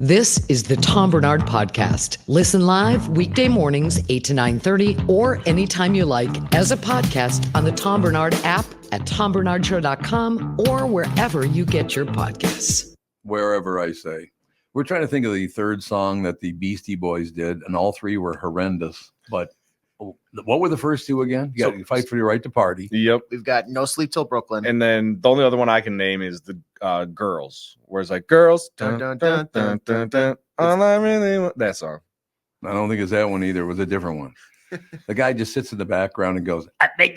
This is the Tom Barnard Podcast. Listen live weekday mornings, 8 to 9:30, or anytime you like as a podcast on the Tom Barnard app at tombarnardshow.com or wherever you get your podcasts. Wherever I say. We're trying to think of the third song that the Beastie Boys did, and all three were horrendous. But what were the first two again? You got to fight for your right to party. Yep. We've got No Sleep Till Brooklyn. And then the only other one I can name is the Girls, where it's like, girls, dun, dun, dun, dun, dun, dun, all I really want. That song. I don't think it's that one either. It was a different one. The guy just sits in the background and goes, They've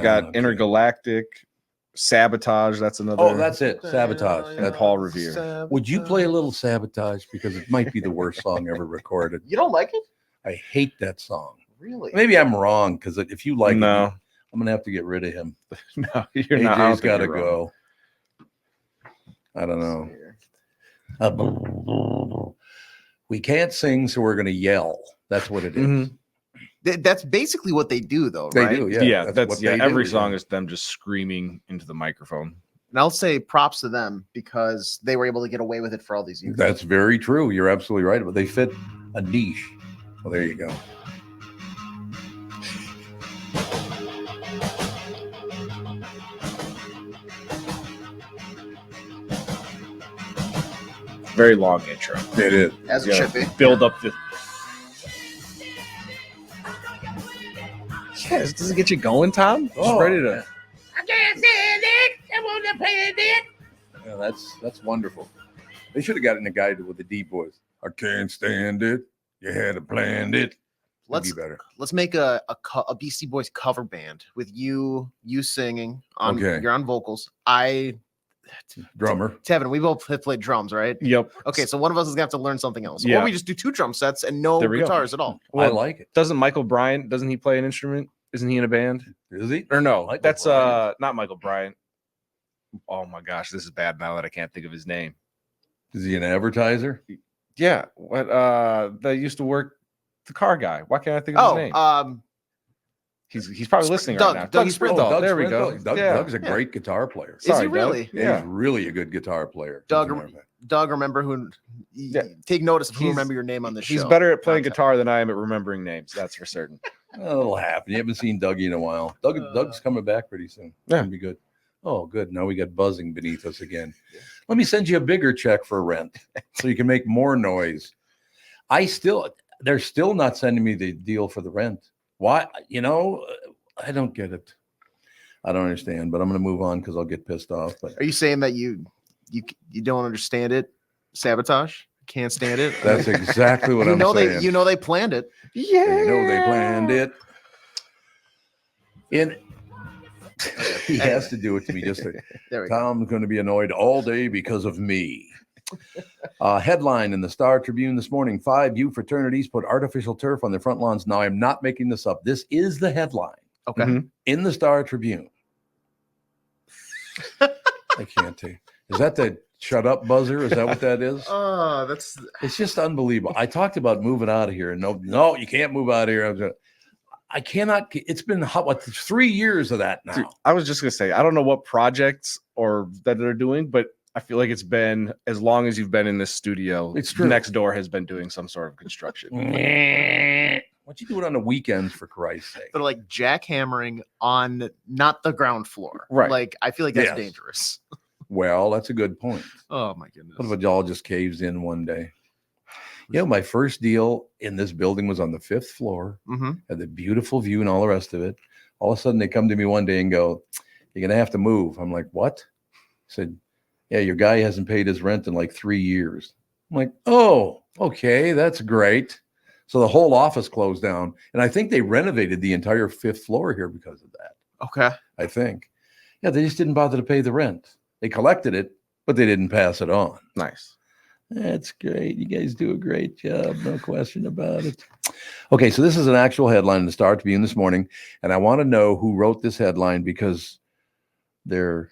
got Intergalactic, Sabotage. That's another. Oh, that's it. Sabotage. And Paul Revere. Would you play a little Sabotage? Because it might be the worst song ever recorded. You don't like it? I hate that song. Really? Maybe I'm wrong, because if you like it, No. I'm going to have to get rid of him. No, you're not. AJ's got to go. I don't know. We can't sing, so we're going to yell. That's what it is. Mm-hmm. That's basically what they do, though, They right? do, Yeah, That's what they every do, song is them just screaming into the microphone. And I'll say props to them because they were able to get away with it for all these years. That's very true. You're absolutely right. But they fit a niche. Well, there you go. Very long intro. It is. As it should be. Build up the. Yeah, does it get you going, Tom? Just ready to. I can't stand it. I want to play it. Yeah, that's wonderful. They should have gotten a guy with the deep voice. I can't stand it. You had to plan it. Let's be better. Let's make a Beastie Boys cover band with you singing on. Okay. You're on vocals. Drummer. Tevin, we both have played drums, right? Yep. Okay, so one of us is gonna have to learn something else. Yeah. Or we just do 2 drum sets and no There we go. guitars at all. I like it. Doesn't Michael Bryant? Doesn't he play an instrument? Isn't he in a band? Is he? Or no? Michael That's Bryant. not Michael Bryant. Oh my gosh, this is bad now that I can't think of his name. Is he an advertiser? Yeah, what they used to work the car guy. Why can't I think of his name? He's probably listening Doug, right now. Doug Sprinthal. Doug There we Sprinthal. go. Doug's a great guitar player. Is he Sorry, really? Doug. Yeah, Yeah. he's really a good guitar player. Doug, As a matter of fact. Doug, remember who? Take notice of who remember your name on this show. He's better at playing Contact. guitar than I am at remembering names. That's for certain. Oh, it'll happen. You haven't seen Dougie in a while. Doug's coming back pretty soon. Yeah. It'll be good. Oh, good. Now we got buzzing beneath us again. Let me send you a bigger check for rent so you can make more noise. They're still not sending me the deal for the rent. Why? I don't get it. I don't understand, but I'm going to move on because I'll get pissed off. But Are you saying that you don't understand it? Sabotage? Can't stand it? that's exactly what I'm saying. They planned it. They know they planned it. He has to do it to me just to, There we go. Tom's going to be annoyed all day because of me. Headline in the Star Tribune this morning: 5 youth fraternities put artificial turf on their front lawns. Now, I'm not making this up. This is the headline Okay. Mhm. in the Star Tribune. I can't take. Is that the shut up buzzer? Is that what that is? That's It's just unbelievable. I talked about moving out of here, and no, you can't move out of here. I cannot. It's been 3 years of that now. Dude, I was just gonna say, I don't know what projects or that they're doing, but I feel like it's been as long as you've been in this studio. It's true. Next door has been doing some sort of construction. Why don't you do it on the weekends, for Christ's sake? they're like jackhammering on not the ground floor. Right. Like I feel like that's Yes. dangerous. Well, that's a good point. Oh my goodness. What if it all just caves in one day? My first deal in this building was on the 5th floor, Mm-hmm. had the beautiful view and all the rest of it. All of a sudden, they come to me one day and go, "You're going to have to move." I'm like, "What?" I said, "Yeah, your guy hasn't paid his rent in like 3 years." I'm like, "Oh, okay, that's great." So the whole office closed down. And I think they renovated the entire 5th floor here because of that. Okay. I think. Yeah, they just didn't bother to pay the rent. They collected it, but they didn't pass it on. Nice. That's great. You guys do a great job. No question about it. Okay, so this is an actual headline in the Star Tribune this morning, and I want to know who wrote this headline because you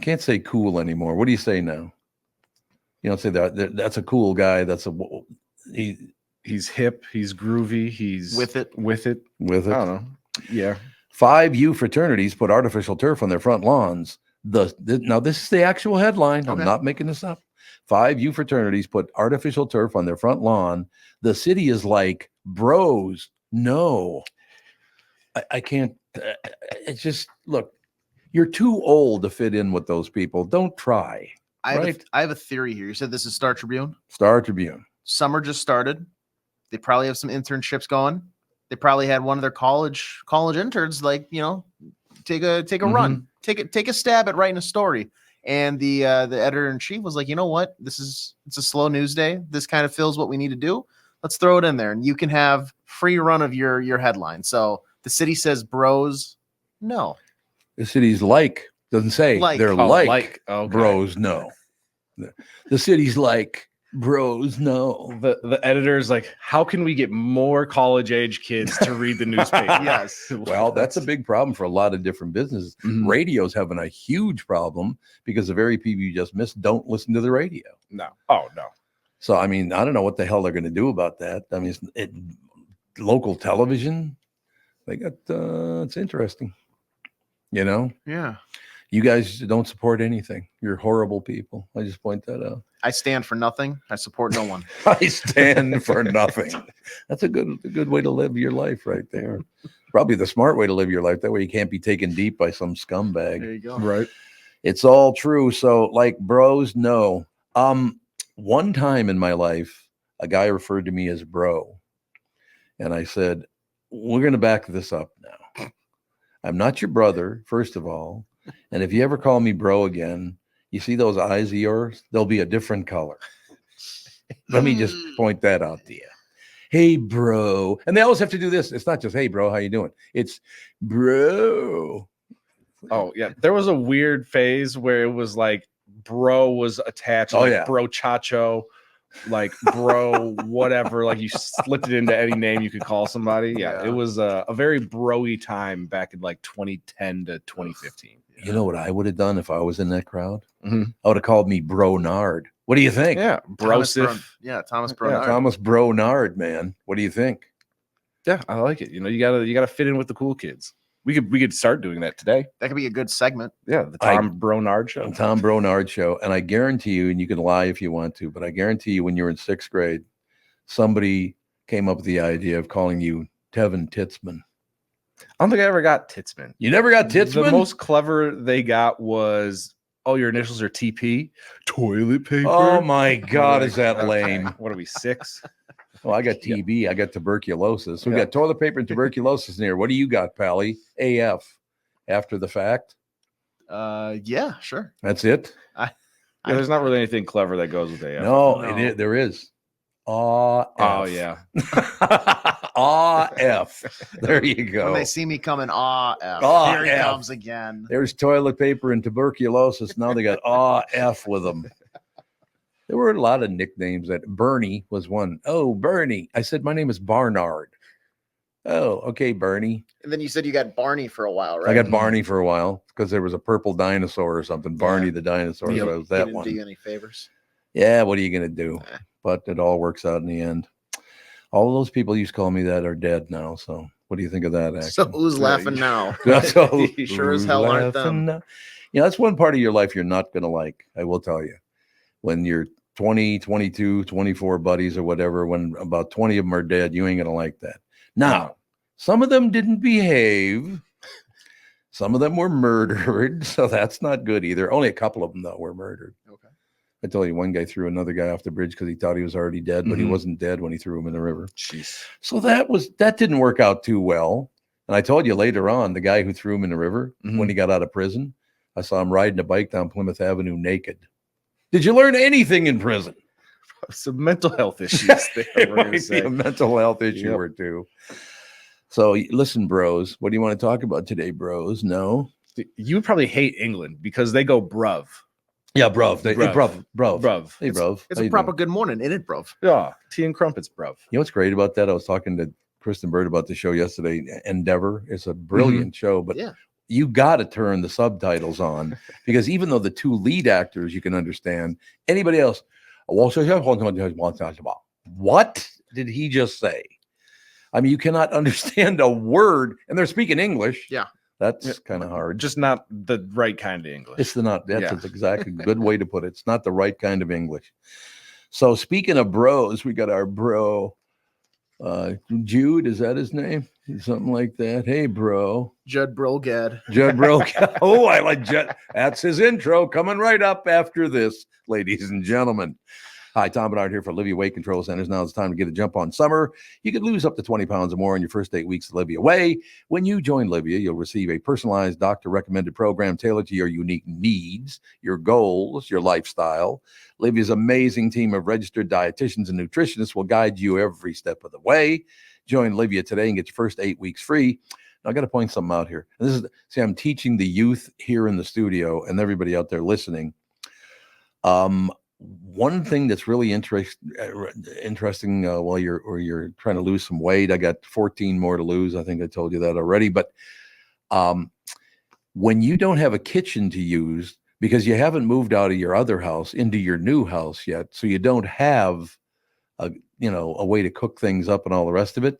can't say cool anymore. What do you say now? You don't say that's a cool guy. He's hip. He's groovy. He's With it. With it. with it. I don't know. Yeah. 5 youth fraternities put artificial turf on their front lawns. Now this is the actual headline. I'm Okay. not making this up. 5 youth fraternities put artificial turf on their front lawn. The city is like, bros, no. I can't. It's just, look, you're too old to fit in with those people. Don't try. I have a theory here. You said this is Star Tribune. Star Tribune. Summer just started. They probably have some internships going. They probably had one of their college interns, like, take a run, take a stab at writing a story. And the editor in chief was like, you know what? It's a slow news day. This kind of fills what we need to do. Let's throw it in there, and you can have free run of your headline. So the city says, bros, no. The city's like, doesn't say Like. they're Oh, like okay. bros, no. The city's like, bros, no. The editor's like, how can we get more college age kids to read the newspaper? Yes. Well, that's a big problem for a lot of different businesses. Mhm. Radio's having a huge problem because the very people you just missed don't listen to the radio. No. Oh no. So, I mean, I don't know what the hell they're going to do about that. I mean, local television, they got, it's interesting. Yeah. You guys don't support anything. You're horrible people. I just point that out. I stand for nothing. I support no one. I stand for nothing. That's a good way to live your life right there. Probably the smart way to live your life. That way you can't be taken deep by some scumbag. There you go. Right. It's all true. So, like, bros, no. One time in my life, a guy referred to me as bro. And I said, we're going to back this up now. I'm not your brother, first of all. And if you ever call me bro again, you see those eyes of yours? They'll be a different color. Let me just point that out to you. Hey, bro. And they always have to do this. It's not just, hey, bro, how you doing? It's bro. Oh yeah. There was a weird phase where it was like bro was attached. Oh, like yeah. Bro Chacho, like bro, whatever. Like you slipped it into any name you could call somebody. Yeah. Yeah. It was a very bro-y time back in like 2010 to 2015. You know what I would have done if I was in that crowd? Mhm. I would have called me Bronard. What do you think? Yeah. Thomas Brosif. Thomas Yeah, Barnard. Thomas Bronard, man. What do you think? Yeah, I like it. You gotta fit in with the cool kids. We could start doing that today. That could be a good segment. Yeah, the Tom Bronard show. Tom Bronard show. And I guarantee you, and you can lie if you want to, but I guarantee you when you were in 6th grade, somebody came up with the idea of calling you Tevin Titzman. I don't think I ever got Titzman. You never got Titzman? The most clever they got was, oh, your initials are TP? Toilet paper? Oh my God, is that lame? What are we, 6? Oh, I got TB. I got tuberculosis. We Yeah. got toilet paper and tuberculosis in here. What do you got, Pally? AF. After the fact. Yeah, sure. That's it. Yeah, there's not really anything clever that goes with AF. No, No. there is. AF. Oh, yeah. AF. There you go. When they see me coming, F. Aw, Here he F. comes again. There's toilet paper and tuberculosis. Now they got AF with them. There were a lot of nicknames. That Bernie was one. Oh, Bernie. I said, my name is Barnard. Oh, okay, Bernie. And then you said you got Barney for a while, right? I got Barney for a while because there was a purple dinosaur or something. Barney the dinosaur. Yep. So it was He that didn't one. do you any favors. Yeah, what are you going to do? Eh. But it all works out in the end. All of those people used to call me that are dead now. So what do you think of that? Action? So who's laughing now? So, Sure as hell aren't them. laughing now. You know, that's one part of your life you're not going to like. I will tell you. When you're 20, 22, 24 buddies or whatever, when about 20 of them are dead, you ain't going to like that. Now, some of them didn't behave. Some of them were murdered. So that's not good either. Only a couple of them, though, were murdered. Okay. I told you one guy threw another guy off the bridge because he thought he was already dead, but he Mhm. wasn't dead when he threw him in the river. Jeez. So that didn't work out too well. And I told you later on, the guy who threw him in the river, when he got out of prison, I saw him riding a bike down Plymouth Avenue naked. Did you learn anything in prison? Some mental health issues there. It we're might gonna be say. a mental health issue Yep. or two. So listen, bros, what do you want to talk about today, bros? No. You would probably hate England because they go bruv. Yeah, bruv. Bruv. Bruv. Bruv. Hey, bruv. It's How a you proper doing? good morning, isn't it, bro? Yeah. Tea and crumpets, bruv. You know what's great about that? I was talking to Kristyn Burtt about the show yesterday. Endeavor. It's a brilliant show, but Yeah. you got to turn the subtitles on because even though the two lead actors you can understand, anybody else, what did he just say? I mean, you cannot understand a word, and they're speaking English. Yeah. That's kind of hard. Just not the right kind of English. It's that's Yeah. exactly a good way to put it. It's not the right kind of English. So speaking of bros, we got our bro, Jude, is that his name? Something like that. Hey, bro. Judd Zulgad. Judd bro. Oh, I like Judd. That's his intro coming right up after this, ladies and gentlemen. Hi, Tom Barnard here for Livia Weight Control Centers. Now it's time to get a jump on summer. You could lose up to 20 pounds or more in your first 8 weeks of Livia Way. When you join Livia, you'll receive a personalized doctor-recommended program tailored to your unique needs, your goals, your lifestyle. Livia's amazing team of registered dietitians and nutritionists will guide you every step of the way. Join Livia today and get your first 8 weeks free. Now, I got to point something out here. And I'm teaching the youth here in the studio and everybody out there listening. One thing that's really interesting while you're trying to lose some weight, I got 14 more to lose. I think I told you that already. But when you don't have a kitchen to use because you haven't moved out of your other house into your new house yet, so you don't have a way to cook things up and all the rest of it.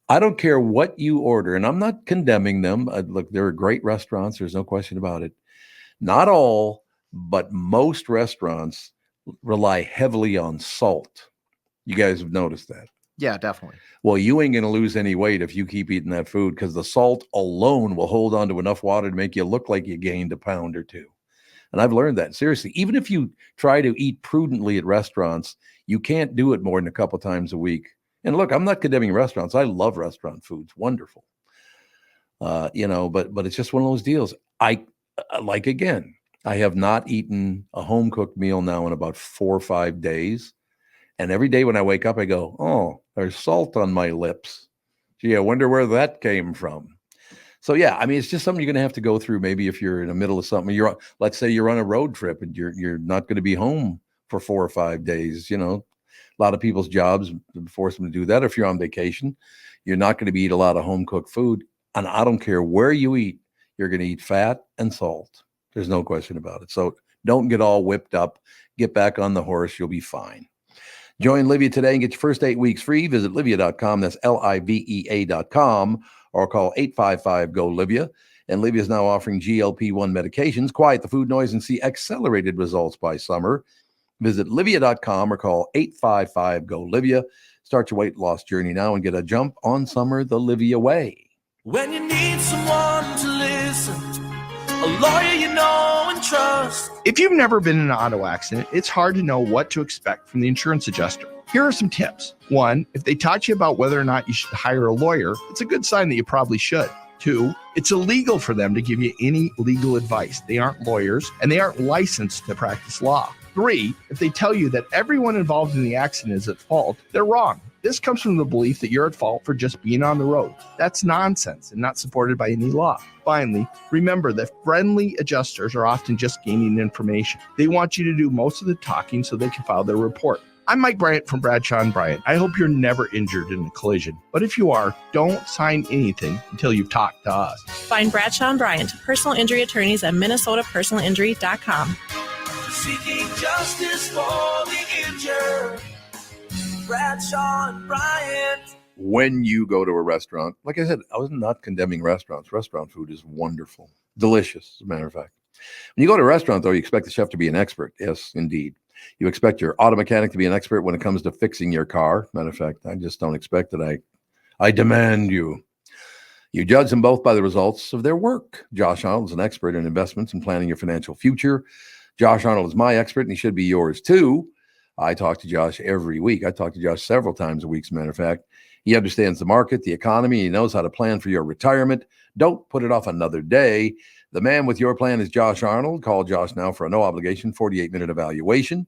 I don't care what you order, and I'm not condemning them. Look, there are great restaurants. There's no question about it. Not all, but most restaurants rely heavily on salt. You guys have noticed that. Yeah, definitely. Well, you ain't going to lose any weight if you keep eating that food because the salt alone will hold on to enough water to make you look like you gained a pound or two. And I've learned that. Seriously, even if you try to eat prudently at restaurants, you can't do it more than a couple times a week. And look, I'm not condemning restaurants. I love restaurant foods. Wonderful. But it's just one of those deals. I have not eaten a home cooked meal now in about 4 or 5 days. And every day when I wake up, I go, oh, there's salt on my lips. Gee, I wonder where that came from. So, yeah, I mean, it's just something you're going to have to go through. Maybe if you're in the middle of something, let's say you're on a road trip and you're not going to be home for 4 or 5 days. A lot of people's jobs force them to do that. If you're on vacation, you're not going to eat a lot of home cooked food. And I don't care where you eat, you're going to eat fat and salt. There's no question about it. So don't get all whipped up. Get back on the horse. You'll be fine. Join Livia today and get your first 8 weeks free. Visit livia.com. That's livea.com or call 855-GO-LIVIA. And Livia is now offering GLP-1 medications. Quiet the food noise and see accelerated results by summer. Visit livia.com or call 855-GO-LIVIA. Start your weight loss journey now and get a jump on summer the Livia way. When you need someone to listen, a lawyer you know and trust. If you've never been in an auto accident, it's hard to know what to expect from the insurance adjuster. Here are some tips. 1, if they taught you about whether or not you should hire a lawyer, it's a good sign that you probably should. 2, it's illegal for them to give you any legal advice. They aren't lawyers and they aren't licensed to practice law. 3, if they tell you that everyone involved in the accident is at fault, they're wrong. This comes from the belief that you're at fault for just being on the road. That's nonsense and not supported by any law. Finally, remember that friendly adjusters are often just gaining information. They want you to do most of the talking so they can file their report. I'm Mike Bryant from Bradshaw & Bryant. I hope you're never injured in a collision. But if you are, don't sign anything until you've talked to us. Find Bradshaw & Bryant, personal injury attorneys at minnesotapersonalinjury.com. Seeking justice for the injured. Bradshaw and Bryant. When you go to a restaurant, like I said, I was not condemning restaurants. Restaurant food is wonderful, delicious, as a matter of fact. When you go to a restaurant, though, you expect the chef to be an expert. Yes, indeed. You expect your auto mechanic to be an expert when it comes to fixing your car. Matter of fact, I just don't expect it. I demand you. You judge them both by the results of their work. Josh Arnold is an expert in investments and planning your financial future. Josh Arnold is my expert, and he should be yours, too. I talk to Josh every week. I talk to Josh several times a week, as a matter of fact. He understands the market, the economy. He knows how to plan for your retirement. Don't put it off another day. The man with your plan is Josh Arnold. Call Josh now for a no-obligation 48-minute evaluation.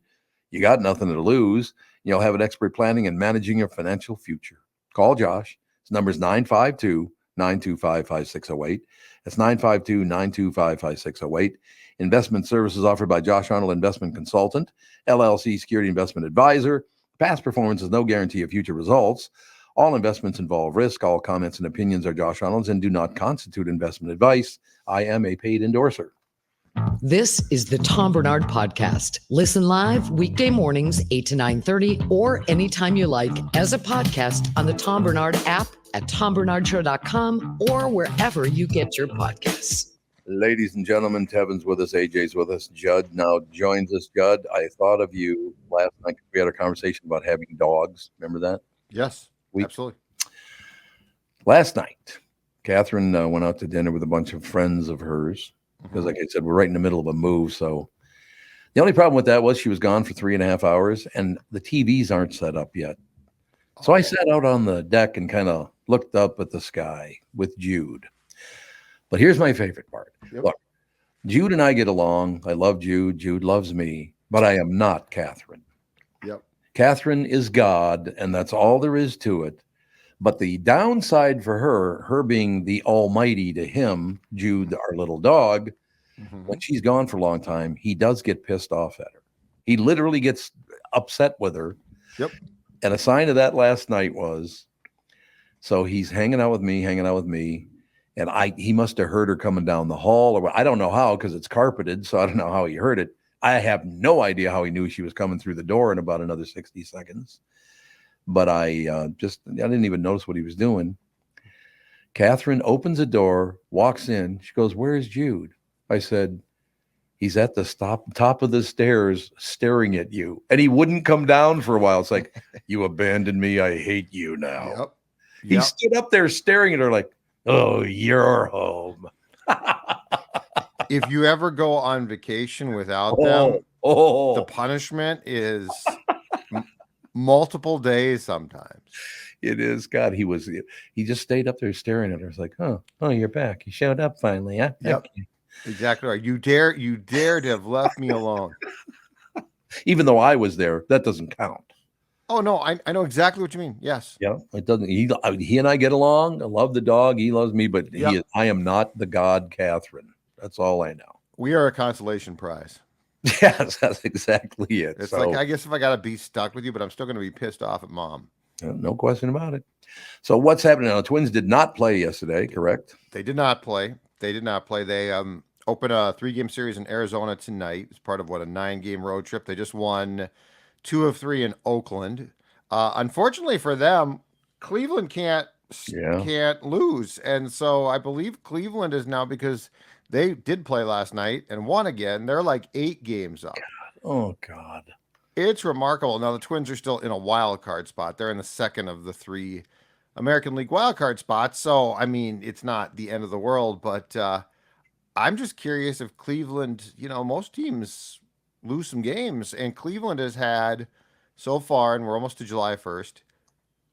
You got nothing to lose. You'll have an expert planning and managing your financial future. Call Josh. His number is 952-925-5608. That's 952-925-5608. Investment services offered by Josh Arnold Investment Consultant, LLC Security Investment Advisor. Past performance is no guarantee of future results. All investments involve risk. All comments and opinions are Josh Arnold's and do not constitute investment advice. I am a paid endorser. This is the Tom Barnard Podcast. Listen live weekday mornings, 8 to 9:30, or anytime you like as a podcast on the Tom Barnard app at tombarnardshow.com or wherever you get your podcasts. Ladies and gentlemen, Tevin's with us, AJ's with us, Judd now joins us. Judd, I thought of you last night. We had a conversation about having dogs. Remember that? Yes, absolutely. Last night, Catherine went out to dinner with a bunch of friends of hers because, like I said, we're right in the middle of a move. So the only problem with that was she was gone for 3.5 hours and the TVs aren't set up yet. So I sat out on the deck and kind of looked up at the sky with Jude. But here's my favorite part. Yep. Look, Jude and I get along. I love Jude. Jude loves me, but I am not Catherine. Yep. Catherine is God, and that's all there is to it. But the downside for her being the almighty to him, Jude, our little dog, when she's gone for a long time, he does get pissed off at her. He literally gets upset with her. Yep. And a sign of that last night was, so he's hanging out with me, and he must have heard her coming down the hall, or I don't know how, because it's carpeted, so I don't know how he heard it. I have no idea how he knew she was coming through the door in about another 60 seconds. But I didn't even notice what he was doing. Catherine opens the door, walks in. She goes, "Where's Jude?" I said, "He's at the top of the stairs staring at you." And he wouldn't come down for a while. It's like, "You abandoned me. I hate you now." Yep. He stood up there staring at her like, "Oh, you're home." If you ever go on vacation without them, the punishment is multiple days sometimes. It is. God, he just stayed up there staring at her. It's like, oh, you're back. You showed up finally, huh? Yep. Exactly right. You dare to have left me alone. Even though I was there, that doesn't count. Oh no, I know exactly what you mean. Yes. Yeah, it doesn't. He and I get along. I love the dog. He loves me, but I am not the God Catherine. That's all I know. We are a consolation prize. Yes, that's exactly it. It's like, I guess if I got to be stuck with you, but I'm still going to be pissed off at mom. No question about it. So what's happening now? The Twins did not play yesterday, correct? They did not play. They open a 3-game series in Arizona tonight. It's part of a 9-game road trip. They just won 2 of 3 in Oakland. Unfortunately for them, Cleveland can't lose. And so I believe Cleveland is now, because they did play last night and won again, they're like 8 games up. Oh, God. It's remarkable. Now, the Twins are still in a wild card spot. They're in the second of the 3 American League wild card spots. So, I mean, it's not the end of the world, but I'm just curious if Cleveland, most teams lose some games, and Cleveland has had so far, and we're almost to July 1st,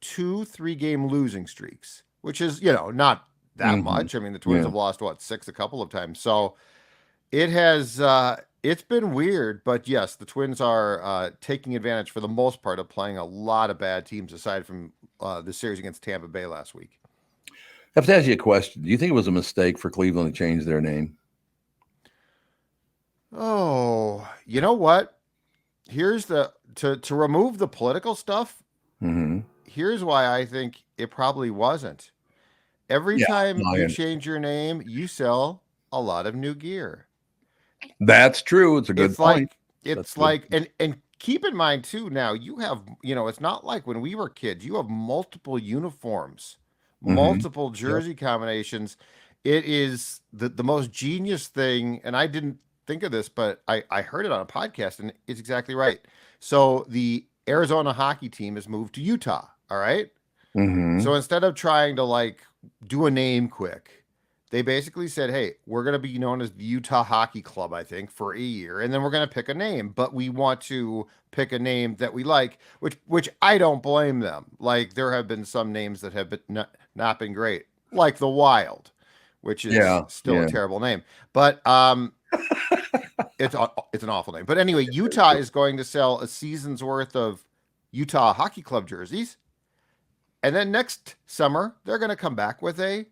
2 3-game losing streaks, which is, not that much. I mean, the Twins have lost 6 a couple of times. So it has, it's been weird, but yes, the Twins are taking advantage for the most part of playing a lot of bad teams aside from the series against Tampa Bay last week. I have to ask you a question. Do you think it was a mistake for Cleveland to change their name? Oh, you know what? Here's to remove the political stuff. Here's why I think it probably wasn't. Every time you change your name, you sell a lot of new gear. That's true. It's a good point. And keep in mind too, now you have, it's not like when we were kids, you have multiple uniforms, multiple jersey combinations. It is the most genius thing. And I didn't think of this, but I heard it on a podcast, and it's exactly right. So the Arizona hockey team has moved to Utah. All right. So instead of trying to do a name quick, they basically said, hey, we're going to be known as the Utah Hockey Club, I think, for a year. And then we're going to pick a name, but we want to pick a name that we like, which I don't blame them. Like, there have been some names that have been not been great, like the Wild, which is still a terrible name. But it's an awful name. But anyway, Utah is going to sell a season's worth of Utah Hockey Club jerseys. And then next summer, they're going to come back with a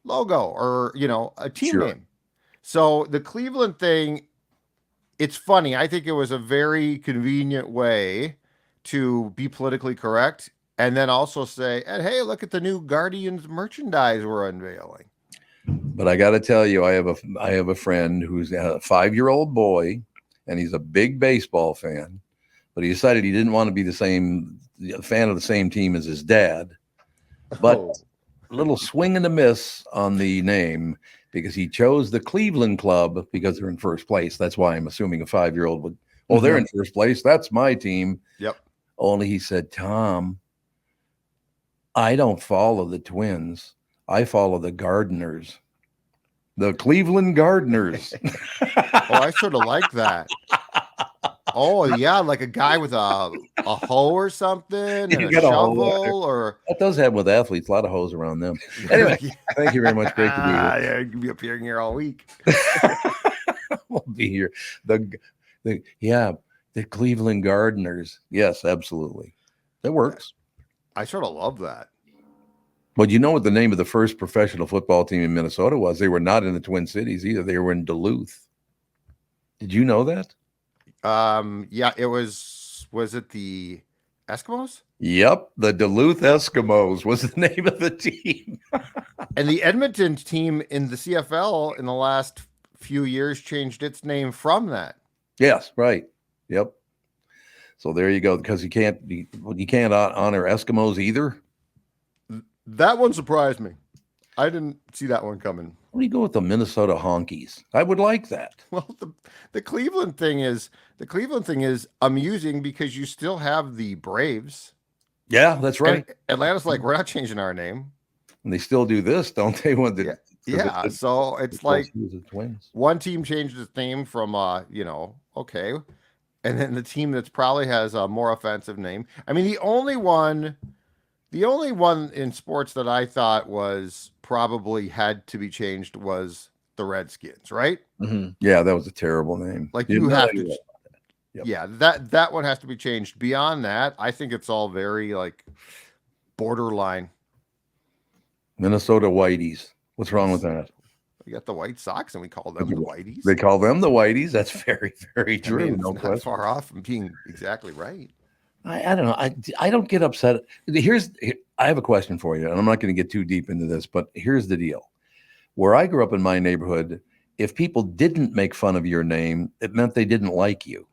logo or, a team name. So the Cleveland thing, it's funny. I think it was a very convenient way to be politically correct and then also say, and hey, look at the new Guardians merchandise we're unveiling. But I got to tell you, I have a friend who's a 5-year-old boy, and he's a big baseball fan. But he decided he didn't want to be the fan of the same team as his dad. But a little swing and a miss on the name, because he chose the Cleveland Club because they're in first place. That's why I'm assuming a 5-year-old would. Oh, they're in first place. That's my team. Yep. Only he said, Tom, I don't follow the Twins. I follow the Gardeners. The Cleveland Gardeners. I sort of like that. Oh yeah, like a guy with a hoe or something, and a shovel, or that does happen with athletes. A lot of hoes around them. Anyway, thank you very much. Great to be here. Yeah, you can be appearing here all week. We'll be here. The Cleveland Gardeners. Yes, absolutely. That works. I sort of love that. But you know what the name of the first professional football team in Minnesota was? They were not in the Twin Cities either. They were in Duluth. Did you know that? Yeah, it was it the Eskimos? Yep, the Duluth Eskimos was the name of the team. And the Edmonton team in the CFL in the last few years changed its name from that. Yes, right. Yep. So there you go, because you can't honor Eskimos either. That one surprised me. I didn't see that one coming. What do you go with the Minnesota Honkies? I would like that. Well, the Cleveland thing is amusing because you still have the Braves. Yeah, that's right. And Atlanta's like, we're not changing our name. And they still do this, don't they? Yeah. So it's like Twins. One team changed its name from okay. And then the team that's probably has a more offensive name. I mean, the only one in sports that I thought was probably had to be changed was the Redskins, right? Mm-hmm. Yeah, that was a terrible name. Like you have to. Yep. Yeah, that one has to be changed. Beyond that, I think it's all very like borderline. Minnesota Whiteys. What's wrong with that? We got the White Sox, and we call them the Whiteys. They call them the Whiteys. That's very, very true. I mean, no question. Not far off from being exactly right. I don't know. I don't get upset. I have a question for you, and I'm not going to get too deep into this, but here's the deal. Where I grew up in my neighborhood, if people didn't make fun of your name, it meant they didn't like you.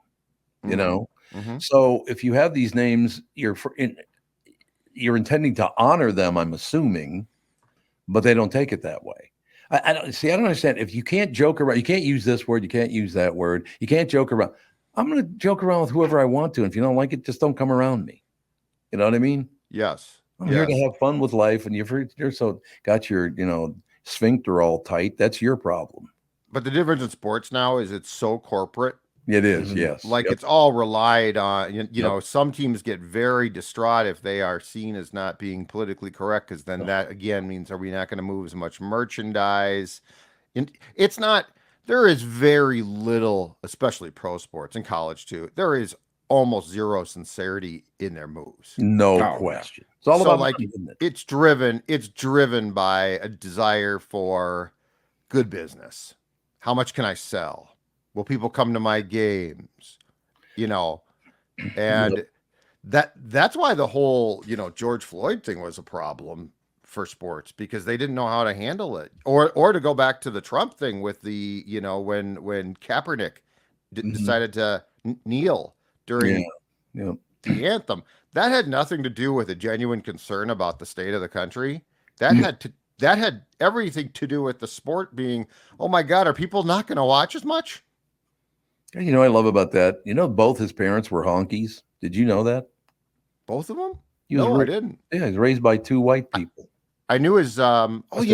You know? Mm-hmm. So if you have these names, you're intending to honor them, I'm assuming, but they don't take it that way. I don't understand. If you can't joke around, you can't use this word, you can't use that word, you can't joke around. I'm going to joke around with whoever I want to. And if you don't like it, just don't come around me. You know what I mean? Yes. I'm here to have fun with life. And you're so got your, sphincter all tight. That's your problem. But the difference in sports now is it's so corporate. It is. Yes. Like it's all relied on, you know, some teams get very distraught if they are seen as not being politically correct. Cause then that again means, are we not going to move as much merchandise? And it's not, there is very little, especially pro sports and college too. There is almost zero sincerity in their moves. No question. It's all about like money, isn't it? It's driven by a desire for good business. How much can I sell? Will people come to my games? And that's why the whole, George Floyd thing was a problem for sports, because they didn't know how to handle it. Or to go back to the Trump thing with the, when Kaepernick decided to kneel during the anthem, that had nothing to do with a genuine concern about the state of the country. That had everything to do with the sport being, oh my God, are people not going to watch as much? I love about that. Both his parents were honkies. Did you know that? Both of them? I didn't. Yeah, he was raised by two white people. I knew his, you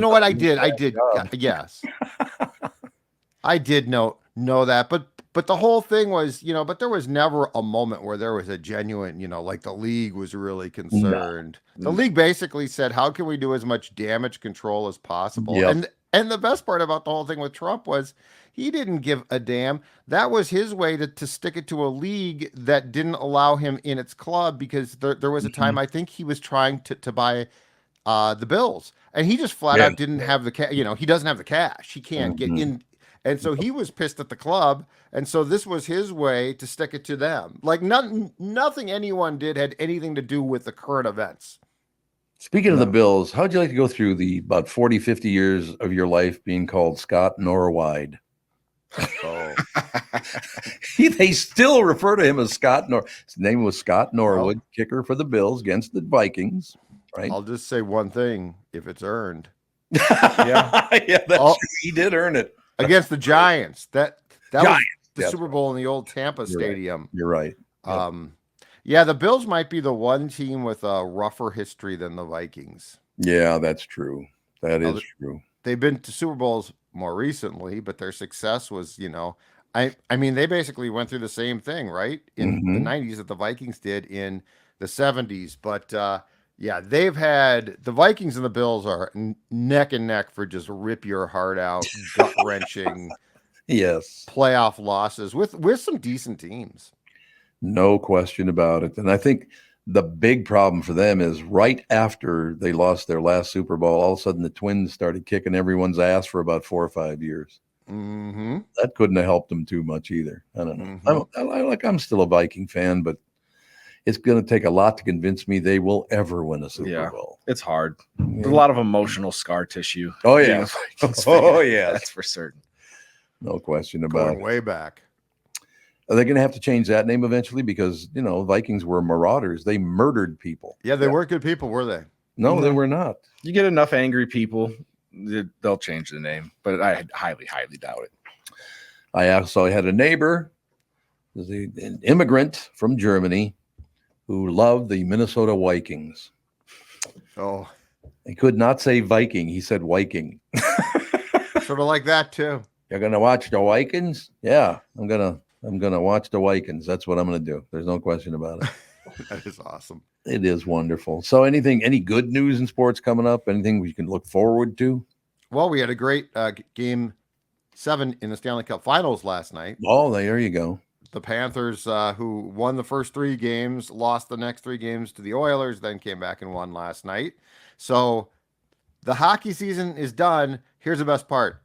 know what? I did. Yes. I did know that, but the whole thing was, but there was never a moment where there was a genuine, like the league was really concerned. No. The league basically said, how can we do as much damage control as possible? Yep. And the best part about the whole thing with Trump was he didn't give a damn. That was his way to stick it to a league that didn't allow him in its club, because there was a time I think he was trying to buy the Bills, and he just flat out didn't have the cash. He doesn't have the cash. He can't get in. And so he was pissed at the club. And so this was his way to stick it to them. Like nothing anyone did had anything to do with the current events. Speaking of the Bills, how'd you like to go through the about 40, 50 years of your life being called Scott Norwide? Oh, They still refer to him as Scott Nor. His name was Scott Norwood, kicker for the Bills against the Vikings. Right. I'll just say one thing: if it's earned, yeah, he did earn it against the Giants. That Giants. was the That's Super Bowl in the old Tampa Stadium. You're right. Yeah, the Bills might be the one team with a rougher history than the Vikings. Yeah, that's true. That is true. They've been to Super Bowls more recently, but their success was, I mean, they basically went through the same thing, right? In the 90s that the Vikings did in the 70s. But yeah, they've had the Vikings and the Bills are neck and neck for just rip your heart out, gut wrenching playoff losses with some decent teams. No question about it. And I think the big problem for them is right after they lost their last Super Bowl, all of a sudden the Twins started kicking everyone's ass for about 4 or 5 years. That couldn't have helped them too much either. I don't know. I'm still a Viking fan, but it's going to take a lot to convince me they will ever win a Super Bowl. It's hard. There's a lot of emotional scar tissue. Oh, yeah. Oh, yeah. That's for certain. No question about it. Way back. Are they going to have to change that name eventually? Because, Vikings were marauders. They murdered people. Yeah, they weren't good people, were they? No, they were not. You get enough angry people, they'll change the name. But I highly, highly doubt it. I also had a neighbor, an immigrant from Germany, who loved the Minnesota Vikings. Oh. He could not say Viking. He said Viking. Sort of like that, too. You're going to watch the Vikings? Yeah, I'm going to watch the Vikings. That's what I'm going to do. There's no question about it. That is awesome. It is wonderful. So any good news in sports coming up? Anything we can look forward to? Well, we had a great game 7 in the Stanley Cup Finals last night. Oh, there you go. The Panthers, who won the first 3 games, lost the next 3 games to the Oilers, then came back and won last night. So the hockey season is done. Here's the best part.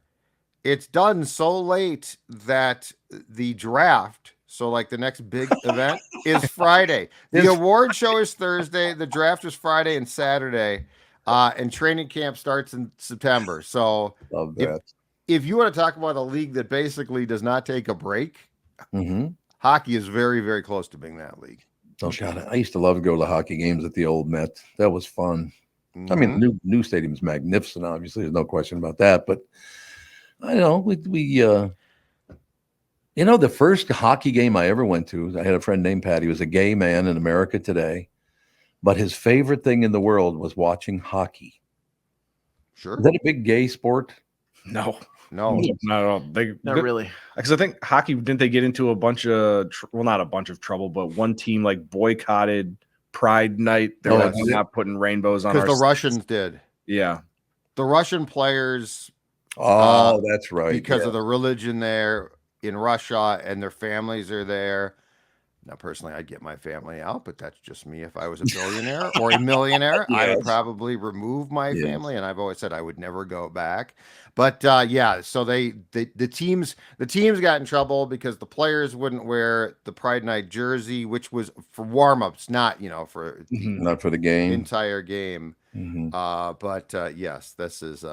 It's done so late that the draft, so like the next big event, is Friday. The award show is Thursday. The draft is Friday and Saturday. And training camp starts in September. So love that. If you want to talk about a league that basically does not take a break, hockey is very, very close to being that league. Oh, God, I used to love to go to the hockey games at the old Met. That was fun. I mean, the new stadium is magnificent, obviously. There's no question about that. But I know the first hockey game I ever went to, I had a friend named Pat. He was a gay man in America today, but his favorite thing in the world was watching hockey. Sure. Is that a big gay sport? No. Not really. Because I think hockey, didn't they get into a bunch of, not a bunch of trouble, but one team like boycotted Pride Night. They're like, we're not putting rainbows on our. Because the Russians did. Yeah. The Russian players. Oh, that's right. Because of the religion there in Russia, and their families are there. Now, personally, I'd get my family out, but that's just me. If I was a billionaire or a millionaire, I would probably remove my family, and I've always said I would never go back. But so the teams got in trouble because the players wouldn't wear the Pride Night jersey, which was for warm-ups, not for not for the game, entire game. Yes, this is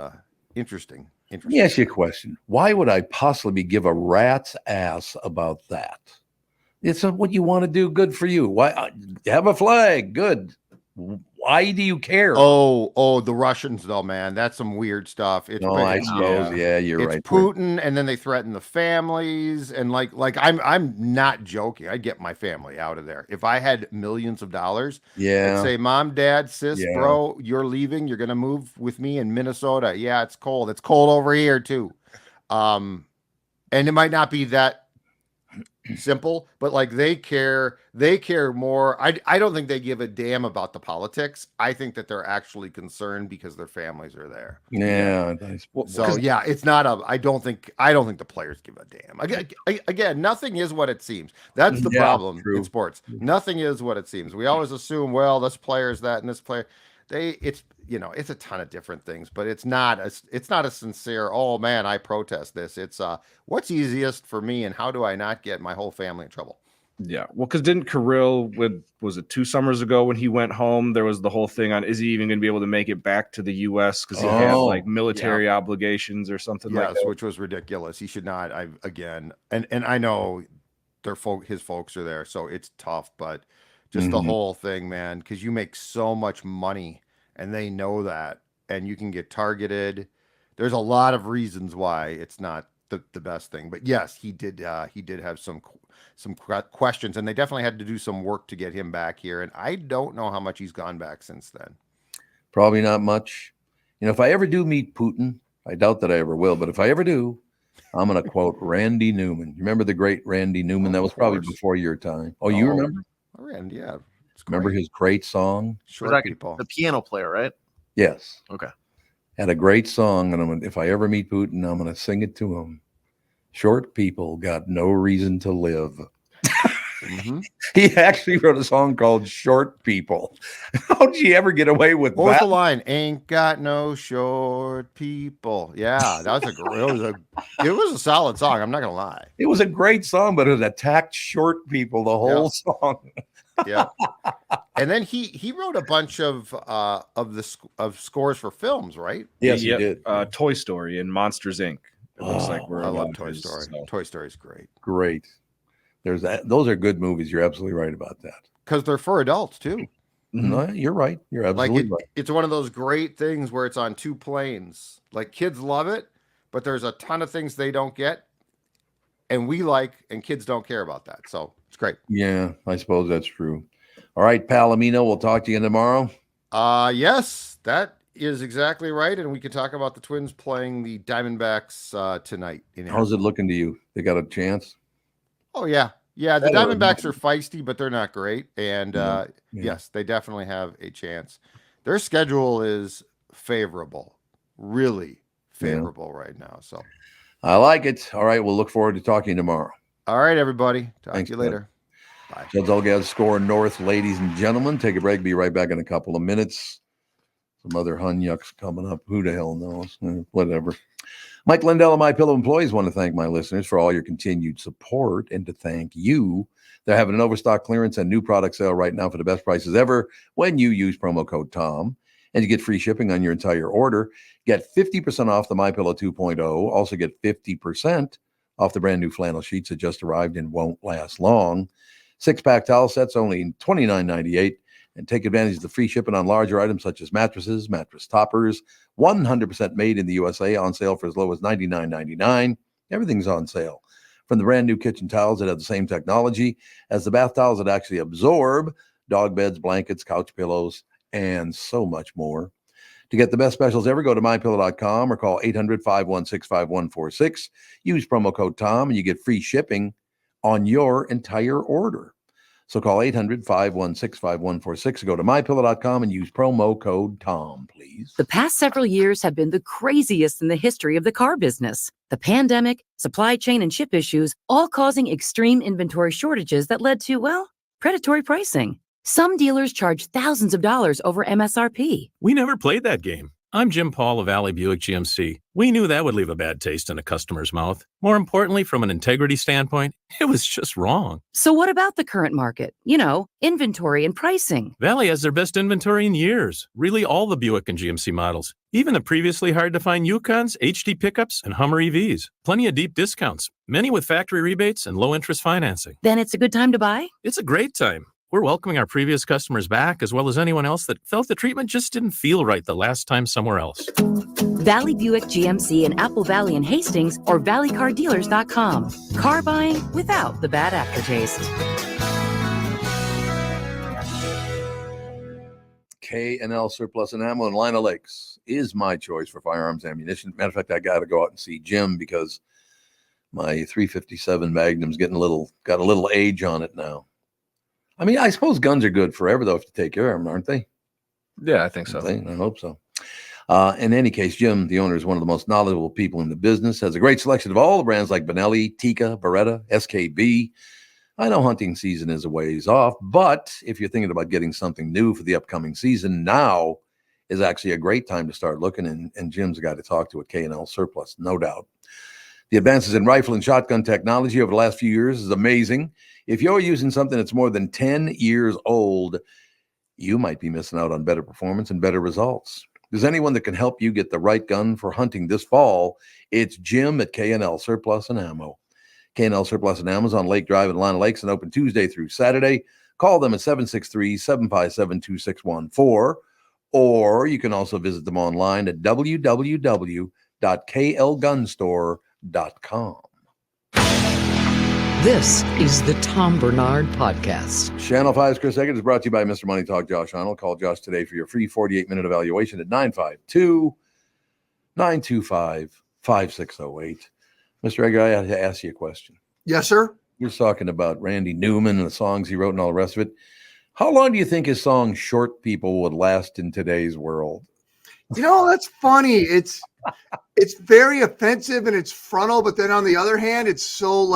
interesting. Let me ask you a question. Why would I possibly give a rat's ass about that? It's what you want to do. Good for you. Why have a flag? Good. Why do you care? Oh, the Russians though, man. That's some weird stuff. I suppose. Yeah, you're right. It's Putin, and then they threaten the families, and like I'm not joking. I'd get my family out of there if I had millions of dollars. Yeah. I'd say, Mom, Dad, sis, bro, you're leaving. You're gonna move with me in Minnesota. Yeah, it's cold. It's cold over here too. And it might not be that simple, but like they care more. I don't think they give a damn about the politics. I think that they're actually concerned because their families are there. Yeah. So yeah, it's not I don't think the players give a damn. Again, nothing is what it seems. That's the problem in sports. Nothing is what it seems. We always assume, well, this player is that and this player. It's a ton of different things, but it's not a sincere, oh man, I protest this. It's what's easiest for me and how do I not get my whole family in trouble? Yeah, well, because didn't Kirill, was it 2 summers ago when he went home? There was the whole thing on, is he even going to be able to make it back to the U.S. because he had like military obligations or something like that? Which was ridiculous. He should not. And I know his folks are there, so it's tough. But just the whole thing, man, because you make so much money, and they know that, and you can get targeted. There's a lot of reasons why it's not the best thing. But yes, he did have some questions, and they definitely had to do some work to get him back here. And I don't know how much he's gone back since then. Probably not much. If I ever do meet Putin, I doubt that I ever will, but if I ever do, I'm going to quote Randy Newman. You remember the great Randy Newman? That was probably before your time. Oh, you remember? Randy, yeah. Remember his great song? Short People. The piano player, right? Yes. Okay. Had a great song, and if I ever meet Putin, I'm going to sing it to him. Short people got no reason to live. He actually wrote a song called Short People. How'd you ever get away with what that? Was the line? Ain't got no short people. Yeah, that was it was a solid song. I'm not gonna lie. It was a great song, but it attacked short people the whole song. Yeah. And then he wrote a bunch of scores for films, right? Yes, he did. Toy Story and Monsters Inc. It looks like I love Toy Story. So. Toy Story is great. Great. There's that. Those are good movies. You're absolutely right about that. Because they're for adults too. No, you're right. You're absolutely right. It's one of those great things where it's on two planes. Like kids love it, but there's a ton of things they don't get, and we like, and kids don't care about that. So it's great. Yeah, I suppose that's true. All right, Palomino, we'll talk to you tomorrow. Yes, that is exactly right, and we can talk about the Twins playing the Diamondbacks tonight. How's it looking to you? They got a chance? Oh yeah. The Diamondbacks are feisty, but they're not great. And yes, they definitely have a chance. Their schedule is favorable, really favorable right now. So I like it. All right, we'll look forward to talking tomorrow. All right, everybody. Talk to you later. Bye. Judd Zulgad, SKOR North, ladies and gentlemen. Take a break. Be right back in a couple of minutes. Some other hunyucks coming up. Who the hell knows? Whatever. Mike Lindell and MyPillow employees want to thank my listeners for all your continued support, and to thank you. They're having an overstock clearance and new product sale right now for the best prices ever when you use promo code TOM, and you get free shipping on your entire order. Get 50% off the MyPillow 2.0. Also get 50% off the brand new flannel sheets that just arrived and won't last long. 6-pack towel sets only $29.98. And take advantage of the free shipping on larger items such as mattresses, mattress toppers, 100% made in the USA, on sale for as low as $99.99. Everything's on sale. From the brand new kitchen towels that have the same technology as the bath towels that actually absorb, dog beds, blankets, couch pillows, and so much more. To get the best specials ever, go to mypillow.com or call 800-516-5146. Use promo code TOM and you get free shipping on your entire order. So call 800-516-5146. Go to mypillow.com and use promo code TOM, please. The past several years have been the craziest in the history of the car business. The pandemic, supply chain, and chip issues, all causing extreme inventory shortages that led to, predatory pricing. Some dealers charge thousands of dollars over MSRP. We never played that game. I'm Jim Paul of Valley Buick GMC. We knew that would leave a bad taste in a customer's mouth. More importantly, from an integrity standpoint, it was just wrong. So what about the current market? Inventory and pricing. Valley has their best inventory in years. Really all the Buick and GMC models. Even the previously hard-to-find Yukons, HD pickups, and Hummer EVs. Plenty of deep discounts. Many with factory rebates and low-interest financing. Then it's a good time to buy? It's a great time. We're welcoming our previous customers back, as well as anyone else that felt the treatment just didn't feel right the last time somewhere else. Valley Buick GMC in Apple Valley and Hastings, or valleycardealers.com. Car buying without the bad aftertaste. K&L Surplus and Ammo in Lina Lakes is my choice for firearms ammunition. Matter of fact, I got to go out and see Jim because my 357 Magnum's got a little age on it now. I mean, I suppose guns are good forever, though, if you take care of them, aren't they? Yeah, I think so. I hope so. In any case, Jim, the owner, is one of the most knowledgeable people in the business, has a great selection of all the brands like Benelli, Tikka, Beretta, SKB. I know hunting season is a ways off, but if you're thinking about getting something new for the upcoming season, now is actually a great time to start looking, and Jim's got to talk to at K&L Surplus, no doubt. The advances in rifle and shotgun technology over the last few years is amazing. If you're using something that's more than 10 years old, you might be missing out on better performance and better results. There's anyone that can help you get the right gun for hunting this fall. It's Jim at K&L Surplus and Ammo. K&L Surplus and Ammo is on Lake Drive in Atlanta Lakes and open Tuesday through Saturday. Call them at 763-757-2614, or you can also visit them online at www.klgunstore.com. This is the Tom Barnard Podcast. Channel 5's Chris Egert is brought to you by Mr. Money Talk Josh Arnold. Call Josh today for your free 48-minute evaluation at 952-925-5608. Mr. Egert, I have to ask you a question. Yes, sir. You're talking about Randy Newman and the songs he wrote and all the rest of it. How long do you think his song Short People would last in today's world? You know, that's funny. It's very offensive and it's frontal, but then on the other hand, it's so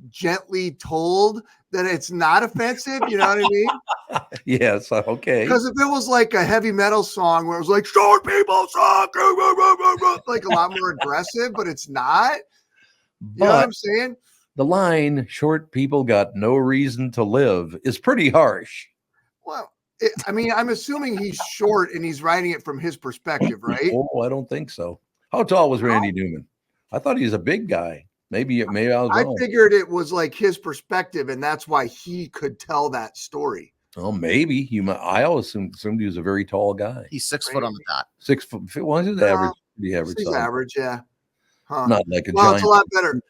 gently told that it's not offensive. You know what I mean? Yes. Okay. Because if it was like a heavy metal song where it was like short people suck, like a lot more aggressive, but it's not. You know what I'm saying? The line "short people got no reason to live" is pretty harsh. Well, I'm assuming he's short and he's writing it from his perspective, right? Oh, I don't think so. How tall was Randy Newman? I thought he was a big guy. Maybe I was wrong. I figured it was like his perspective, and that's why he could tell that story. Oh, maybe I always assumed he was a very tall guy. He's 6 foot on the dot. 6 foot. Well, he's average. The average. He's size. Average, yeah. Huh. Not like a well, giant. it's a lot better.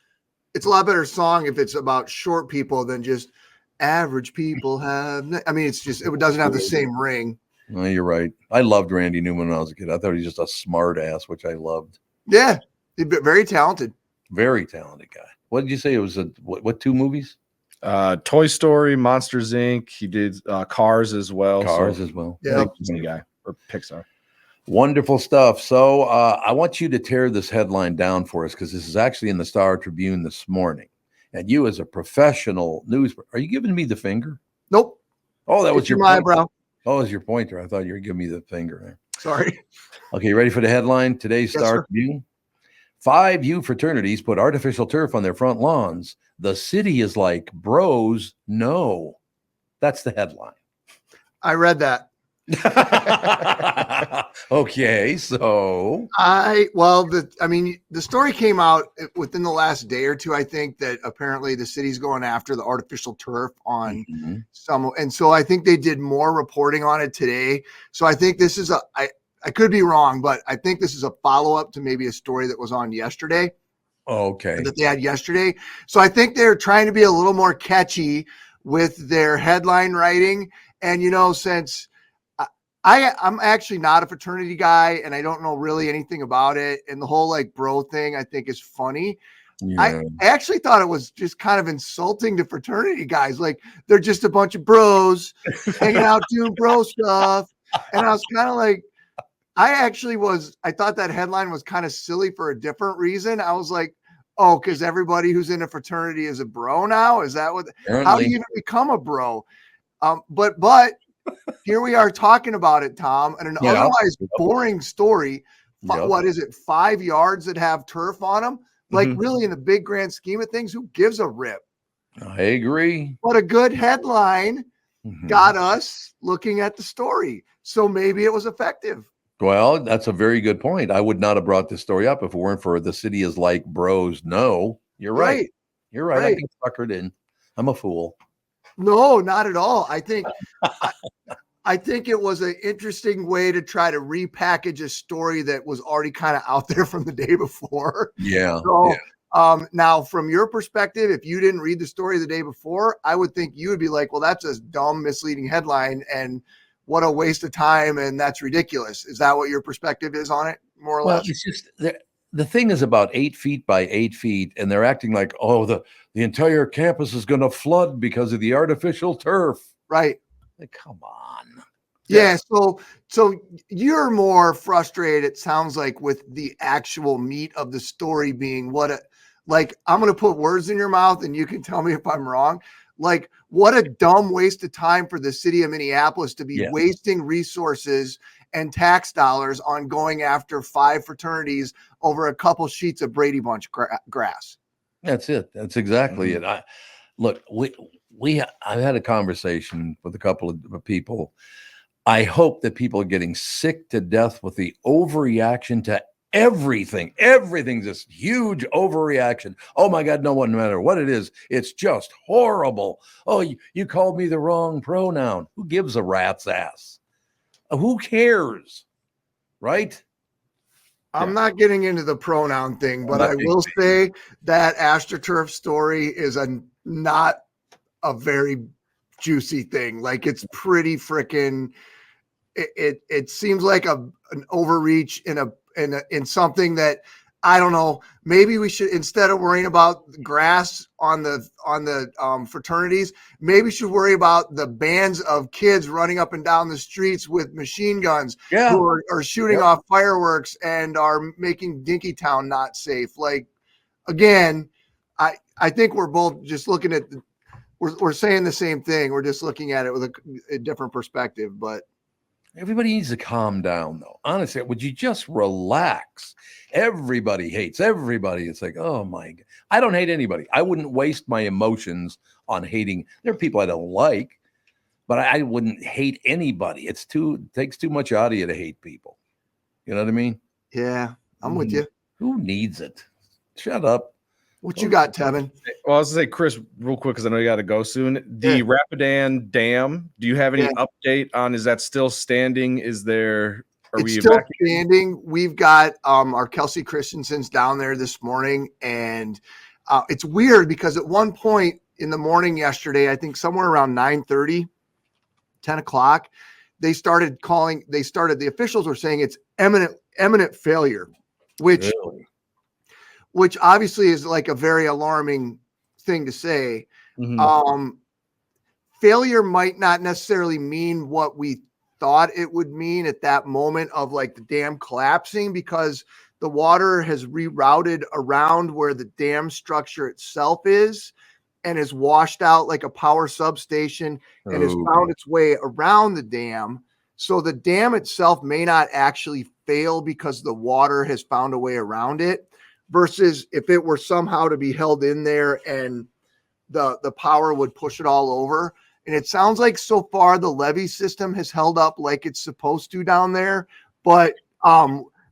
It's a lot better song if it's about short people than just average people have. I mean, it doesn't have the same ring. No, you're right. I loved Randy Newman when I was a kid. I thought he was just a smart ass, which I loved. Yeah, he's very talented. Very talented guy. What did you say? It was what 2 movies? Toy Story, Monsters Inc. He did Cars as well. Yeah, Disney guy or Pixar. Wonderful stuff. So I want you to tear this headline down for us because this is actually in the Star Tribune this morning. And you, as a professional news, are you giving me the finger? Nope. Oh, that was your eyebrow. Oh, it was your pointer. I thought you were giving me the finger there. Sorry. Okay, ready for the headline? Today's Star Tribune. 5 youth fraternities put artificial turf on their front lawns. The city is like, bros, no. That's the headline. I read that. Okay, so the story came out within the last day or two. I think that apparently the city's going after the artificial turf on some, and so I think they did more reporting on it today. So I think this is I could be wrong, but I think this is a follow-up to maybe a story that was on yesterday. Okay. That they had yesterday. So I think they're trying to be a little more catchy with their headline writing. And, since I'm actually not a fraternity guy and I don't know really anything about it, and the whole bro thing I think is funny. Yeah. I actually thought it was just kind of insulting to fraternity guys. Like they're just a bunch of bros hanging out doing bro stuff. And I was kind of like, I thought that headline was kind of silly for a different reason. I was like, oh, because everybody who's in a fraternity is a bro now? Is that how do you even become a bro? But here we are talking about it, Tom, and an otherwise boring story. What is it? 5 yards that have turf on them? Like really in the big grand scheme of things, who gives a rip? I agree. But a good headline got us looking at the story. So maybe it was effective. Well, that's a very good point. I would not have brought this story up if it weren't for the city is like bros. No, you're right. You're right. I got suckered in. I'm a fool. No, not at all. I think it was an interesting way to try to repackage a story that was already kind of out there from the day before. Yeah. So, now from your perspective, if you didn't read the story the day before, I would think you would be like, well, that's a dumb, misleading headline and what a waste of time, and that's ridiculous. Is that what your perspective is on it, more or less? It's just the thing is about 8 feet by 8 feet, and they're acting like, oh, the entire campus is going to flood because of the artificial turf. Right. Like, come on. Yeah. So you're more frustrated, it sounds like, with the actual meat of the story being what Like, I'm going to put words in your mouth and you can tell me if I'm wrong. Like, what a dumb waste of time for the city of Minneapolis to be wasting resources and tax dollars on going after 5 fraternities over a couple sheets of Brady Bunch grass. That's it. That's exactly it. I've had a conversation with a couple of people. I hope that people are getting sick to death with the overreaction to everything. Everything's this huge overreaction. Oh my God, no matter what it is, it's just horrible. Oh, you called me the wrong pronoun. Who gives a rat's ass? Who cares? Right? I'm not getting into the pronoun thing, but I will say that AstroTurf story is not a very juicy thing. Like, it's pretty freaking. It seems like an overreach in something that, I don't know. Maybe we should, instead of worrying about the grass on the fraternities, maybe we should worry about the bands of kids running up and down the streets with machine guns who are shooting off fireworks and are making Dinkytown not safe. Like, again, I think we're both just looking at we're saying the same thing. We're just looking at it with a different perspective, but everybody needs to calm down, though. Honestly, would you just relax? Everybody hates everybody. It's like, oh my God. I don't hate anybody. I wouldn't waste my emotions on hating. There are people I don't like, but I wouldn't hate anybody. It takes too much out of you to hate people. You know what I mean? Yeah, I'm with you. Who needs it? Shut up. What you got, Tevin? Well, I was going to say, Chris, real quick, because I know you got to go soon. The Rapidan Dam, do you have any update on, is that still standing? It's still standing. We've got our Kelsey Christensen's down there this morning, and it's weird because at one point in the morning yesterday, I think somewhere around 9:30, 10 o'clock, the officials were saying it's imminent failure, which obviously is like a very alarming thing to say. Failure might not necessarily mean what we thought it would mean at that moment of like the dam collapsing, because the water has rerouted around where the dam structure itself is and is washed out like a power substation and has found its way around the dam. So the dam itself may not actually fail because the water has found a way around it, versus if it were somehow to be held in there and the power would push it all over. And it sounds like so far the levee system has held up like it's supposed to down there, but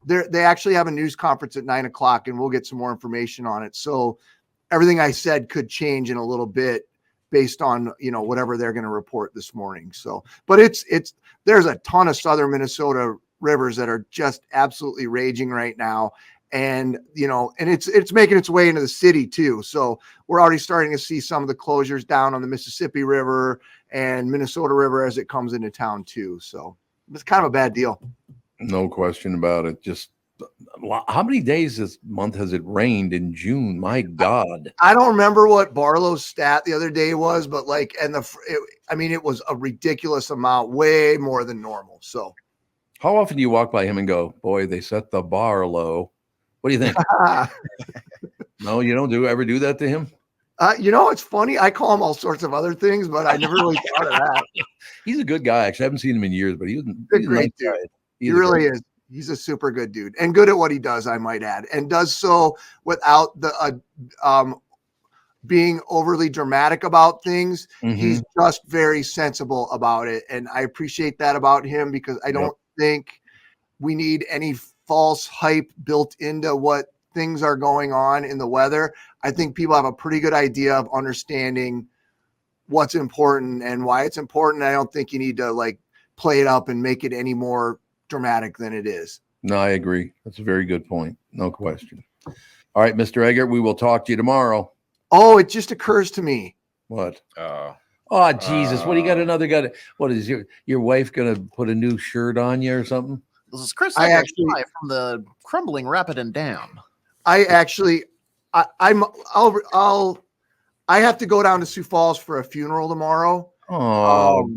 they actually have a news conference at 9 o'clock and we'll get some more information on it. So everything I said could change in a little bit based on, whatever they're going to report this morning. So, but there's a ton of southern Minnesota rivers that are just absolutely raging right now. And, and it's making its way into the city too. So we're already starting to see some of the closures down on the Mississippi River and Minnesota River as it comes into town too. So it's kind of a bad deal. No question about it. Just how many days this month has it rained in June? My God. I don't remember what Barlow's stat the other day was, but it was a ridiculous amount, way more than normal. So how often do you walk by him and go, boy, they set the bar low? What do you think? No, you don't ever do that to him? It's funny. I call him all sorts of other things, but I never really thought of that. He's a good guy. Actually, I haven't seen him in years, but he's a great dude. He really is. He's a super good dude and good at what he does, I might add, and does so without the being overly dramatic about things. He's just very sensible about it. And I appreciate that about him, because I don't think we need any false hype built into what things are going on in the weather. I think people have a pretty good idea of understanding what's important and why it's important. I don't think you need to play it up and make it any more dramatic than it is. No, I agree. That's a very good point. No question. All right, Mr. Egert, we will talk to you tomorrow. Oh, it just occurs to me. What? Oh, Jesus. What do you got another guy? What is your wife going to put a new shirt on you or something? This is Chris Egert from the crumbling Rapidan Dam. I have to go down to Sioux Falls for a funeral tomorrow. Oh,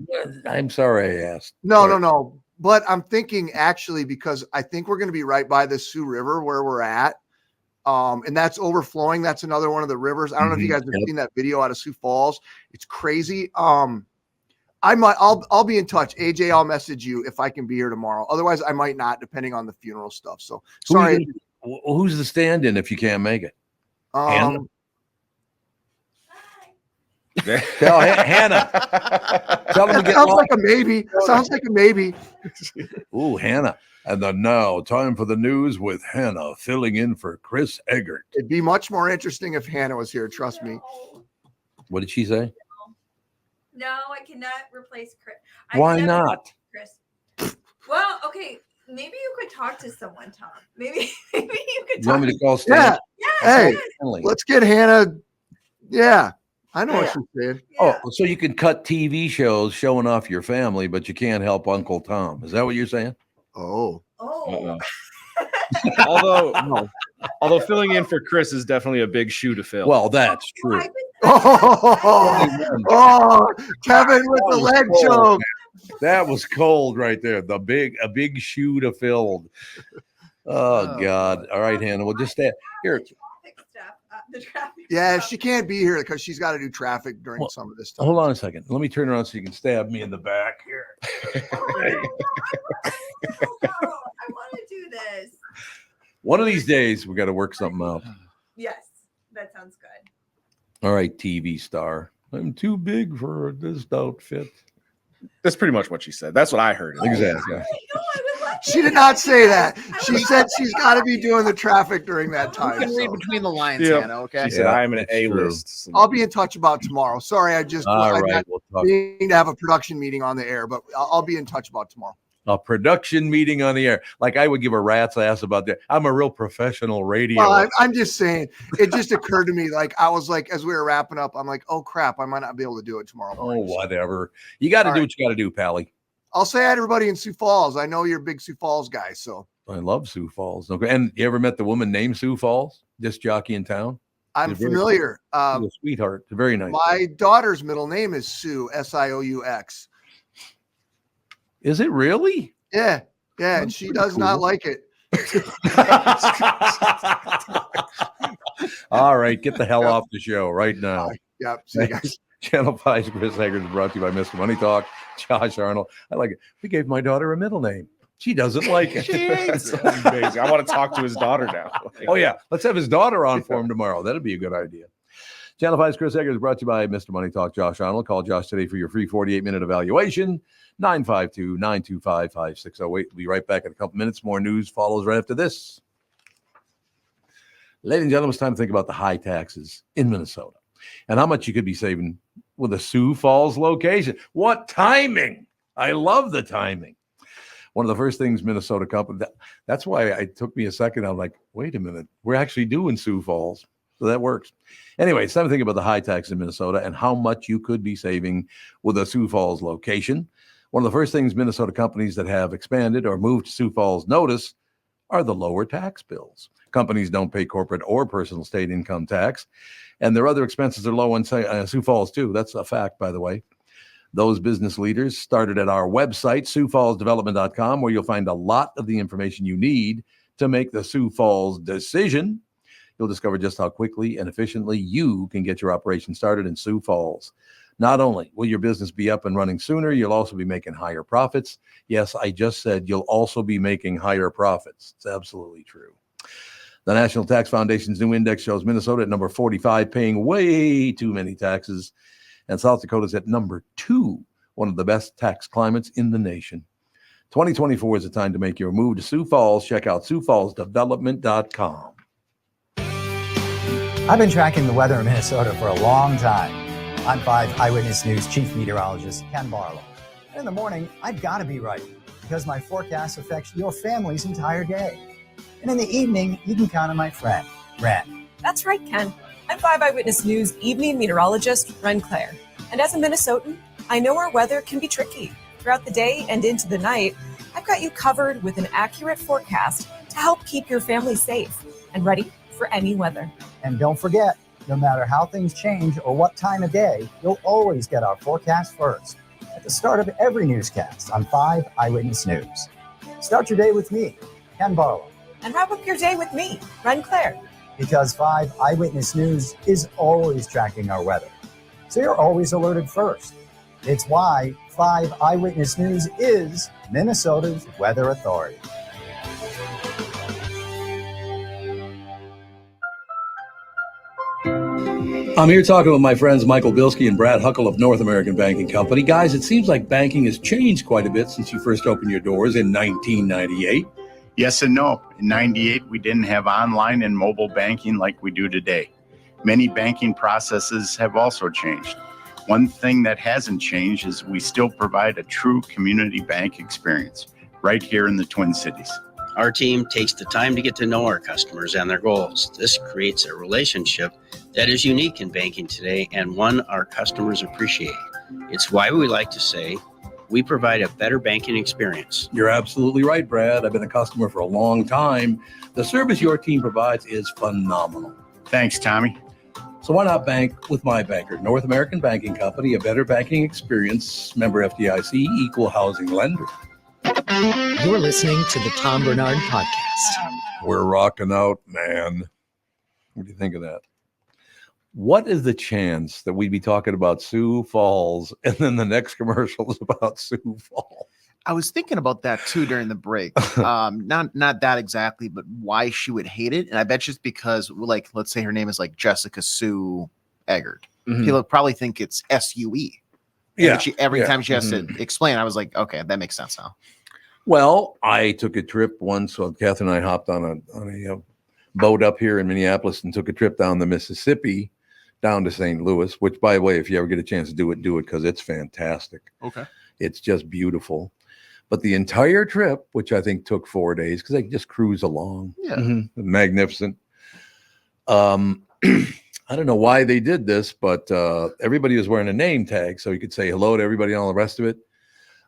I'm sorry I asked. No. But I'm thinking, actually, because I think we're going to be right by the Sioux River where we're at. And that's overflowing. That's another one of the rivers. I don't know if you guys have seen that video out of Sioux Falls. It's crazy. I'll be in touch. AJ, I'll message you if I can be here tomorrow. Otherwise, I might not, depending on the funeral stuff. So sorry. Who's the stand-in if you can't make it? Hannah. Tell Hannah. Tell them to get sounds like a maybe. Sounds like a maybe. Ooh, Hannah. And now, time for the news with Hannah filling in for Chris Egert. It'd be much more interesting if Hannah was here. Trust me. What did she say? No, I cannot replace Chris. Why not? Chris. Well, okay. Maybe you could talk to someone, Tom. Maybe you could talk. You want me to call Stan? Yeah. Hey, let's get Hannah. Yeah. I know what she's saying. Yeah. Oh, so you can cut TV shows showing off your family, but you can't help Uncle Tom. Is that what you're saying? Oh. Although filling in for Chris is definitely a big shoe to fill. Well, that's true. Kevin with the leg joke. That was cold right there. A big shoe to fill. Oh God. All right, Hannah. We'll just stay here. The traffic. Yeah, she can't be here because she's got to do traffic during some of this stuff. Hold on a second. Let me turn around so you can stab me in the back here. I want to do this. One of these days, we got to work something out. Yes, that sounds good. All right, TV star. I'm too big for this outfit. That's pretty much what she said. That's what I heard. Exactly. She did not say that. She said she's got to be doing the traffic during that time. You can read between the lines, Hannah, okay? She said, I'm an A-list. I'll be in touch about tomorrow. Sorry, I just we'll talk. need to have a production meeting on the air, but I'll be in touch about tomorrow. A production meeting on the air. Like I would give a rat's ass about that. I'm a real professional radio. Well, I'm just saying, it just occurred to me, like, I was like, as we were wrapping up, I'm like, oh crap, I might not be able to do it tomorrow morning. Oh, whatever. You got to do what you got to do, Pally. I'll say hi to everybody in Sioux Falls. I know you're a big Sioux Falls guy, so. I love Sioux Falls. Okay. And you ever met the woman named Sioux Falls? Disc jockey in town? I'm familiar. She's a sweetheart. Very nice. My daughter's middle name is Sue, S-I-O-U-X. Is it really? Yeah. Yeah, and she does not like it. All right, get the hell off the show right now. Yep. See you guys. Channel 5's Chris Egert is brought to you by Mr. Money Talk, Josh Arnold. I like it. We gave my daughter a middle name. She doesn't like it. That's amazing. I want to talk to his daughter now. Oh, yeah. Let's have his daughter on for him tomorrow. That'd be a good idea. Channel 5's Chris Egert is brought to you by Mr. Money Talk, Josh Arnold. Call Josh today for your free 48-minute evaluation. 952-925-5608. We'll be right back in a couple minutes. More news follows right after this. Ladies and gentlemen, it's time to think about the high taxes in Minnesota and how much you could be saving with a Sioux Falls location. What timing! I love the timing. One of the first things Minnesota company, that's why it took me a second. I'm like, wait a minute, we're actually doing Sioux Falls. So that works. Anyway, it's time to think about the high tax in Minnesota and how much you could be saving with a Sioux Falls location. One of the first things Minnesota companies that have expanded or moved to Sioux Falls notice are the lower tax bills. Companies don't pay corporate or personal state income tax, and their other expenses are low in Sioux Falls too. That's a fact, by the way. Those business leaders started at our website, SiouxFallsDevelopment.com, where you'll find a lot of the information you need to make the Sioux Falls decision. You'll discover just how quickly and efficiently you can get your operation started in Sioux Falls. Not only will your business be up and running sooner, you'll also be making higher profits. Yes, I just said you'll also be making higher profits. It's absolutely true. The National Tax Foundation's new index shows Minnesota at number 45, paying way too many taxes, and South Dakota's at number 2, one of the best tax climates in the nation. 2024 is the time to make your move to Sioux Falls. Check out SiouxFallsDevelopment.com. I've been tracking the weather in Minnesota for a long time. I'm 5 Eyewitness News Chief Meteorologist Ken Barlow. And in the morning, I've got to be right because my forecast affects your family's entire day. And in the evening, you can count on my friend, Ren. That's right, Ken. I'm 5 Eyewitness News Evening Meteorologist Ren Claire. And as a Minnesotan, I know our weather can be tricky. Throughout the day and into the night, I've got you covered with an accurate forecast to help keep your family safe and ready for any weather. And don't forget, no matter how things change or what time of day, you'll always get our forecast first at the start of every newscast on 5 Eyewitness News. Start your day with me, Ken Barlow. And wrap up your day with me, Ren Claire. Because 5 Eyewitness News is always tracking our weather, so you're always alerted first. It's why 5 Eyewitness News is Minnesota's weather authority. I'm here talking with my friends Michael Bilski and Brad Huckle of North American Banking Company. Guys, it seems like banking has changed quite a bit since you first opened your doors in 1998. Yes and no. In 98, we didn't have online and mobile banking like we do today. Many banking processes have also changed. One thing that hasn't changed is we still provide a true community bank experience right here in the Twin Cities. Our team takes the time to get to know our customers and their goals. This creates a relationship that is unique in banking today and one our customers appreciate. It's why we like to say we provide a better banking experience. You're absolutely right, Brad. I've been a customer for a long time. The service your team provides is phenomenal. Thanks, Tommy. So why not bank with my banker, North American Banking Company, a better banking experience, member FDIC, equal housing lender. You're listening to the Tom Barnard Podcast. We're rocking out, man. What do you think of that? What is the chance that we'd be talking about Sioux Falls and then the next commercial is about Sioux Falls? I was thinking about that too during the break. Not that exactly, but why she would hate it. And I bet just because, like, let's say her name is like Jessica Sue Egert. Mhm. People probably think it's SUE. Yeah. Every time she has to explain, I was like, okay, that makes sense now. Well, I took a trip once. So Catherine and I hopped on a boat up here in Minneapolis and took a trip down the Mississippi, down to St. Louis, which, by the way, if you ever get a chance to do it because it's fantastic. Okay. It's just beautiful. But the entire trip, which I think took 4 days, because they just cruise along. Yeah. Magnificent. I don't know why they did this, but everybody was wearing a name tag so you could say hello to everybody and all the rest of it.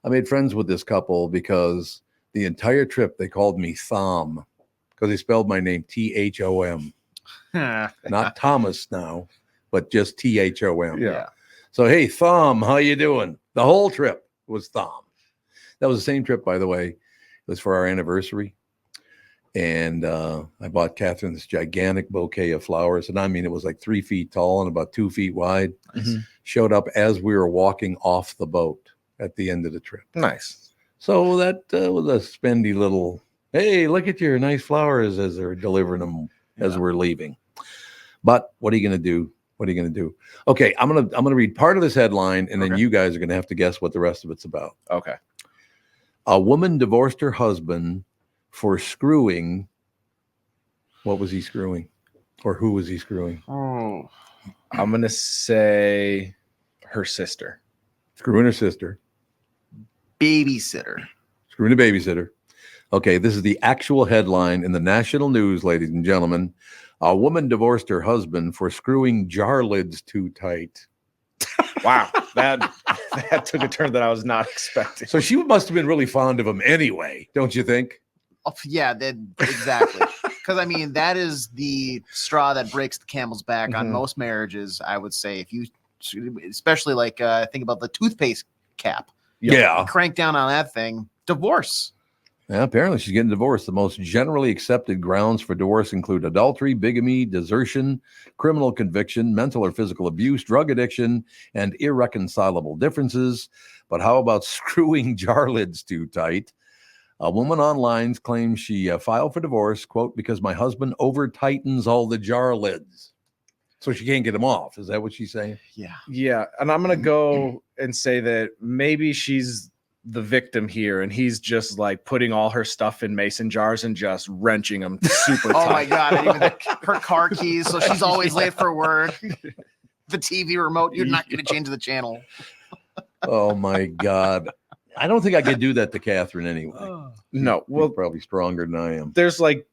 I made friends with this couple because the entire trip they called me Thom because they spelled my name Thom. Not Thomas now, but just Thom. Yeah. So, hey, Thom, how you doing? The whole trip was Thom. That was the same trip, by the way. It was for our anniversary. And I bought Catherine this gigantic bouquet of flowers. And I mean, it was like 3 feet tall and about 2 feet wide. Nice. Showed up as we were walking off the boat at the end of the trip. Nice. So that was a spendy little, hey, look at your nice flowers as they're delivering them as we're leaving. But what are you going to do? What are you going to do? Okay, I'm going to read part of this headline, and then you guys are going to have to guess what the rest of it's about. Okay. A woman divorced her husband for screwing. What was he screwing? Or who was he screwing? Oh, I'm going to say her sister. Screwing her sister. Babysitter. Screwing a babysitter. Okay, this is the actual headline in the national news, ladies and gentlemen. A woman divorced her husband for screwing jar lids too tight. Wow, that took a turn that I was not expecting. So she must have been really fond of him anyway, don't you think? Oh, yeah, exactly. Because I mean, that is the straw that breaks the camel's back on most marriages. I would say, if you, especially like think about the toothpaste cap. Yeah, you crank down on that thing. Divorce. Yeah, apparently she's getting divorced. The most generally accepted grounds for divorce include adultery, bigamy, desertion, criminal conviction, mental or physical abuse, drug addiction, and irreconcilable differences. But how about screwing jar lids too tight? A woman online claims she filed for divorce, quote, because my husband over tightens all the jar lids. So she can't get them off. Is that what she's saying? Yeah. Yeah. And I'm going to go and say that maybe she's the victim here and he's just like putting all her stuff in mason jars and just wrenching them super tight. Oh my God. And even her car keys. So she's always late for work. The TV remote, you're not going to change the channel. Oh my God. I don't think I could do that to Catherine anyway. No. Well, she's probably stronger than I am. There's like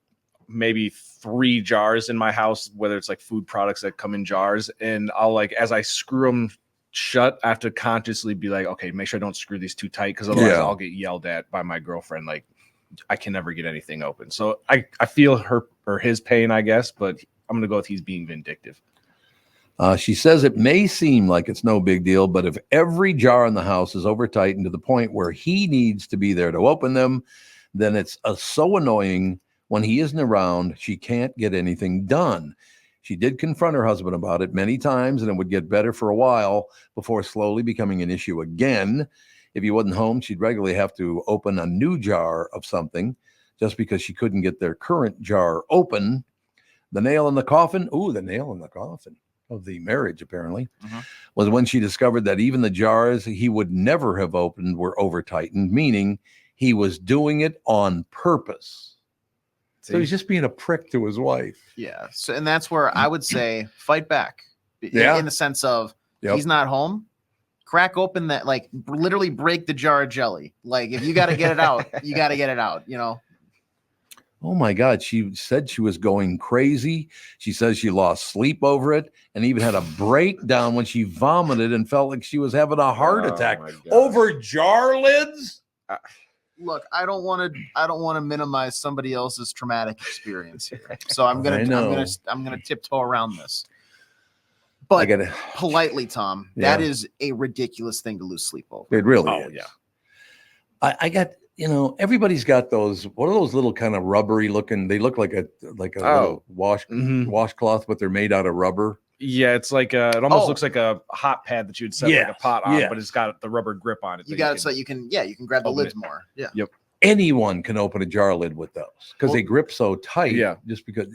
maybe 3 jars in my house, whether it's like food products that come in jars. And I'll like, as I screw them shut, I have to consciously be like, okay, make sure I don't screw these too tight, because otherwise I'll get yelled at by my girlfriend. Like, I can never get anything open. So I feel her or his pain, I guess, but I'm going to go with he's being vindictive. She says it may seem like it's no big deal, but if every jar in the house is over tightened to the point where he needs to be there to open them, then it's so annoying When he isn't around, she can't get anything done. She did confront her husband about it many times, and it would get better for a while before slowly becoming an issue again. If he wasn't home, she'd regularly have to open a new jar of something just because she couldn't get their current jar open. The nail in the coffin, the nail in the coffin of the marriage, apparently, was when she discovered that even the jars he would never have opened were over-tightened, meaning he was doing it on purpose. So he's just being a prick to his wife. Yeah. So, and that's where I would say fight back. Yeah. In the sense of he's not home, crack open that, like, literally break the jar of jelly. Like, if you got to get it out, you got to get it out, you know? Oh my God. She said she was going crazy. She says she lost sleep over it and even had a breakdown when she vomited and felt like she was having a heart attack over jar lids. Look, I don't want to minimize somebody else's traumatic experience here. So I'm gonna tiptoe around this. But politely, Tom, that is a ridiculous thing to lose sleep over. It really is. Yeah. I got, everybody's got those. What are those little kind of rubbery looking? They look like a little washcloth, but they're made out of rubber. Yeah, it's like it almost looks like a hot pad that you'd set like a pot on, but it's got the rubber grip on it. You got it so you can grab the lids more. Yeah. Yep. Anyone can open a jar lid with those because they grip so tight. Yeah. Just because,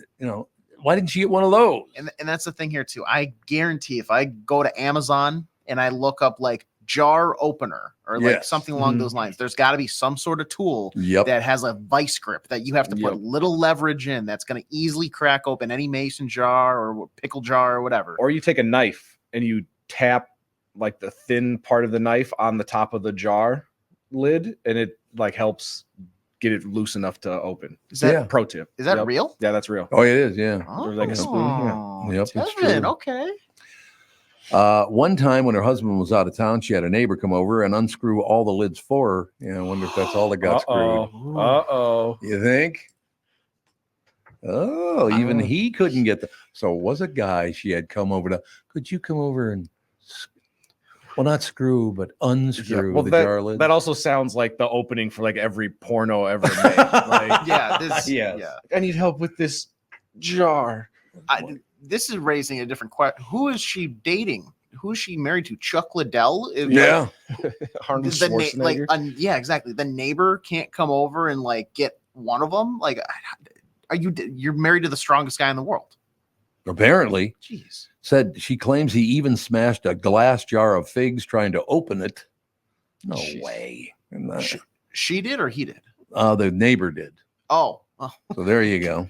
why didn't you get one of those? And that's the thing here too. I guarantee if I go to Amazon and I look up like jar opener or like something along those lines, there's got to be some sort of tool that has a vice grip that you have to put little leverage in that's going to easily crack open any mason jar or pickle jar or whatever. Or you take a knife and you tap like the thin part of the knife on the top of the jar lid, and it like helps get it loose enough to open. Is that pro tip? Is that real? Yeah, that's real. Oh, it is. Yeah. Or like a spoon. Yep. It's Devin, true. okay. One time when her husband was out of town, she had a neighbor come over and unscrew all the lids for her. I wonder if that's all that got screwed. You think? Oh, even he couldn't get so it was a guy she had come over to. Could you come over and, not screw, but unscrew the jar lid? That also sounds like the opening for like every porno ever made. Like, I need help with this jar. This is raising a different question. Who is she dating? Who is she married to? Chuck Liddell? Arnold Schwarzenegger. Exactly. The neighbor can't come over and like get one of them. Like, you're married to the strongest guy in the world? Apparently. Jeez. Said she claims he even smashed a glass jar of figs trying to open it. No way. She did or he did? The neighbor did. Oh. So there you go.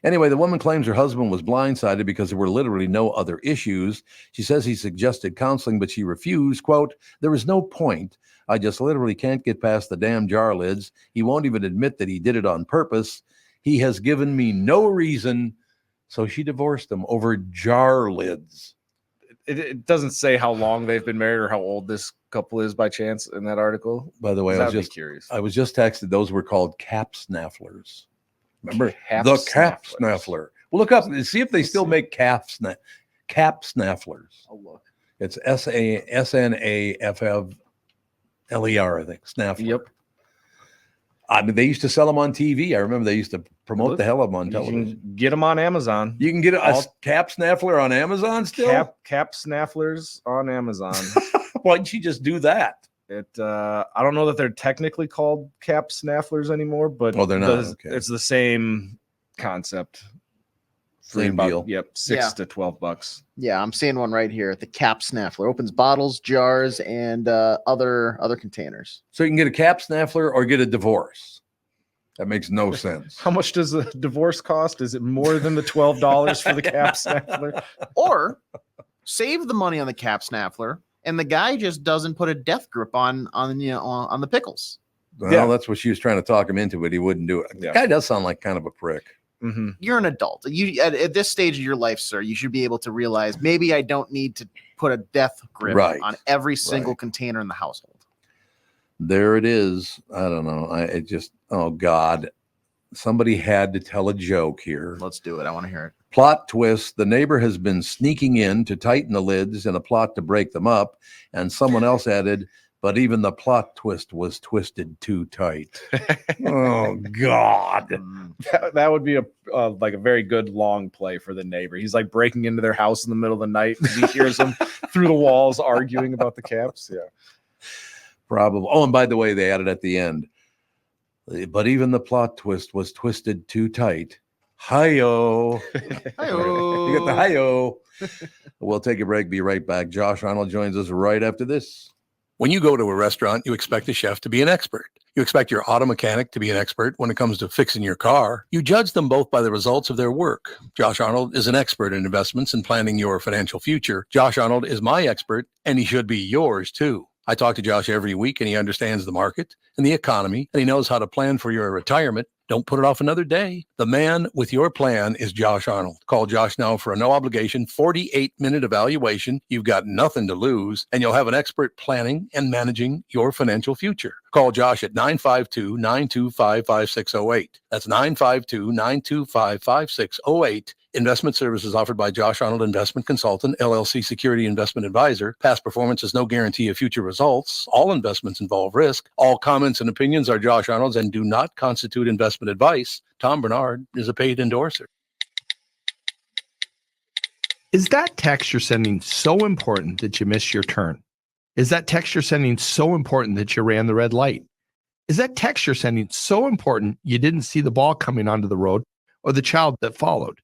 Anyway, the woman claims her husband was blindsided because there were literally no other issues. She says he suggested counseling, but she refused. Quote, "There is no point. I just literally can't get past the damn jar lids. He won't even admit that he did it on purpose. He has given me no reason." So she divorced him over jar lids. It doesn't say how long they've been married or how old this couple is by chance in that article. By the way, I was just curious. I was just texted. Those were called cap snafflers. Remember the cap snaffler? Well, look up and see if they still make cap snafflers. Oh, look. It's SNAFFLER, I think. Snaffler. Yep. I mean, they used to sell them on TV. I remember they used to promote the hell of them on television. You can get them on Amazon. You can get a cap snaffler on Amazon still? Cap snafflers on Amazon. Why didn't you just do that? I don't know that they're technically called cap snafflers anymore, but they're not. It's the same concept. Same deal. Yep, $6 to $12. Yeah, I'm seeing one right here. The cap snaffler opens bottles, jars, and other containers. So you can get a cap snaffler or get a divorce. That makes no sense. How much does the divorce cost? Is it more than the $12 for the cap snaffler? Or save the money on the cap snaffler, and the guy just doesn't put a death grip on the pickles. Well, that's what she was trying to talk him into, but he wouldn't do it. The guy does sound like kind of a prick. Mm-hmm. You're an adult. You at this stage of your life, sir, you should be able to realize maybe I don't need to put a death grip on every single container in the household. There it is. I don't know. Oh God, somebody had to tell a joke here. Let's do it. I want to hear it. Plot twist: the neighbor has been sneaking in to tighten the lids in a plot to break them up, and someone else added, but even the plot twist was twisted too tight. Oh God. That would be a like a very good long play for the neighbor. He's like breaking into their house in the middle of the night because he hears them through the walls arguing about the caps. Yeah. Probably. Oh, and by the way, they added at the end, but even the plot twist was twisted too tight. Hi-yo. Hi-yo. You got the hi-yo. We'll take a break. Be right back. Josh Arnold joins us right after this. When you go to a restaurant, you expect the chef to be an expert. You expect your auto mechanic to be an expert when it comes to fixing your car. You judge them both by the results of their work. Josh Arnold is an expert in investments and planning your financial future. Josh Arnold is my expert, and he should be yours too. I talk to Josh every week, and he understands the market and the economy, and he knows how to plan for your retirement. Don't put it off another day. The man with your plan is Josh Arnold. Call Josh now for a no-obligation 48-minute evaluation. You've got nothing to lose, and you'll have an expert planning and managing your financial future. Call Josh at 952-925-5608. That's 952-925-5608. Investment services offered by Josh Arnold Investment Consultant, LLC Security Investment Advisor. Past performance is no guarantee of future results. All investments involve risk. All comments and opinions are Josh Arnold's and do not constitute investment advice. Tom Barnard is a paid endorser. Is that text you're sending so important that you missed your turn? Is that text you're sending so important that you ran the red light? Is that text you're sending so important you didn't see the ball coming onto the road or the child that followed?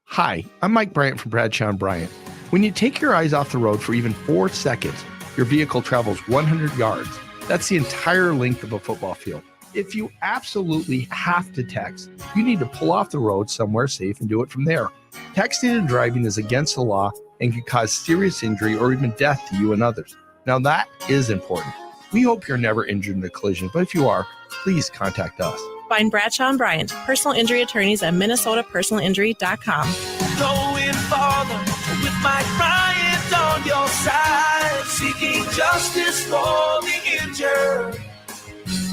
Hi, I'm Mike Bryant from Bradshaw & Bryant. When you take your eyes off the road for even 4 seconds, your vehicle travels 100 yards. That's the entire length of a football field. If you absolutely have to text, you need to pull off the road somewhere safe and do it from there. Texting and driving is against the law and can cause serious injury or even death to you and others. Now that is important. We hope you're never injured in a collision, but if you are, please contact us. Find Bradshaw & Bryant, personal injury attorneys at minnesotapersonalinjury.com. Going farther with Mike Bryant on your side, seeking justice for the injured.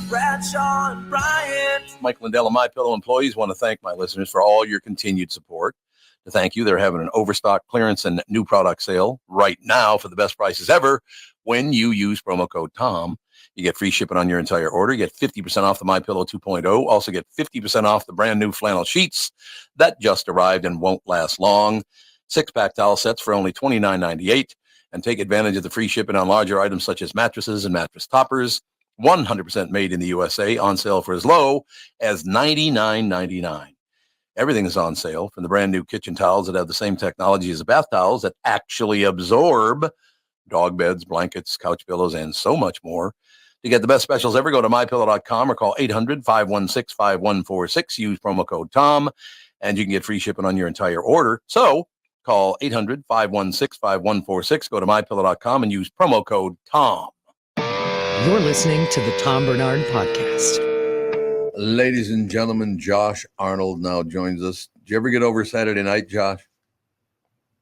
Bradshaw & Bryant. Mike Lindell and MyPillow employees want to thank my listeners for all your continued support. To thank you, they're having an overstock clearance and new product sale right now for the best prices ever. When you use promo code TOM, you get free shipping on your entire order. You get 50% off the MyPillow 2.0. Also get 50% off the brand new flannel sheets that just arrived and won't last long. 6-pack towel sets for only $29.98. And take advantage of the free shipping on larger items such as mattresses and mattress toppers. 100% made in the USA, on sale for as low as $99.99. Everything is on sale, from the brand new kitchen towels that have the same technology as the bath towels that actually absorb dog beds, blankets, couch pillows, and so much more. To get the best specials ever, go to mypillow.com or call 800-516-5146. Use promo code TOM, and you can get free shipping on your entire order. So call 800-516-5146. Go to mypillow.com and use promo code TOM. You're listening to the Tom Barnard Podcast. Ladies and gentlemen, Josh Arnold now joins us. Did you ever get over Saturday night, Josh?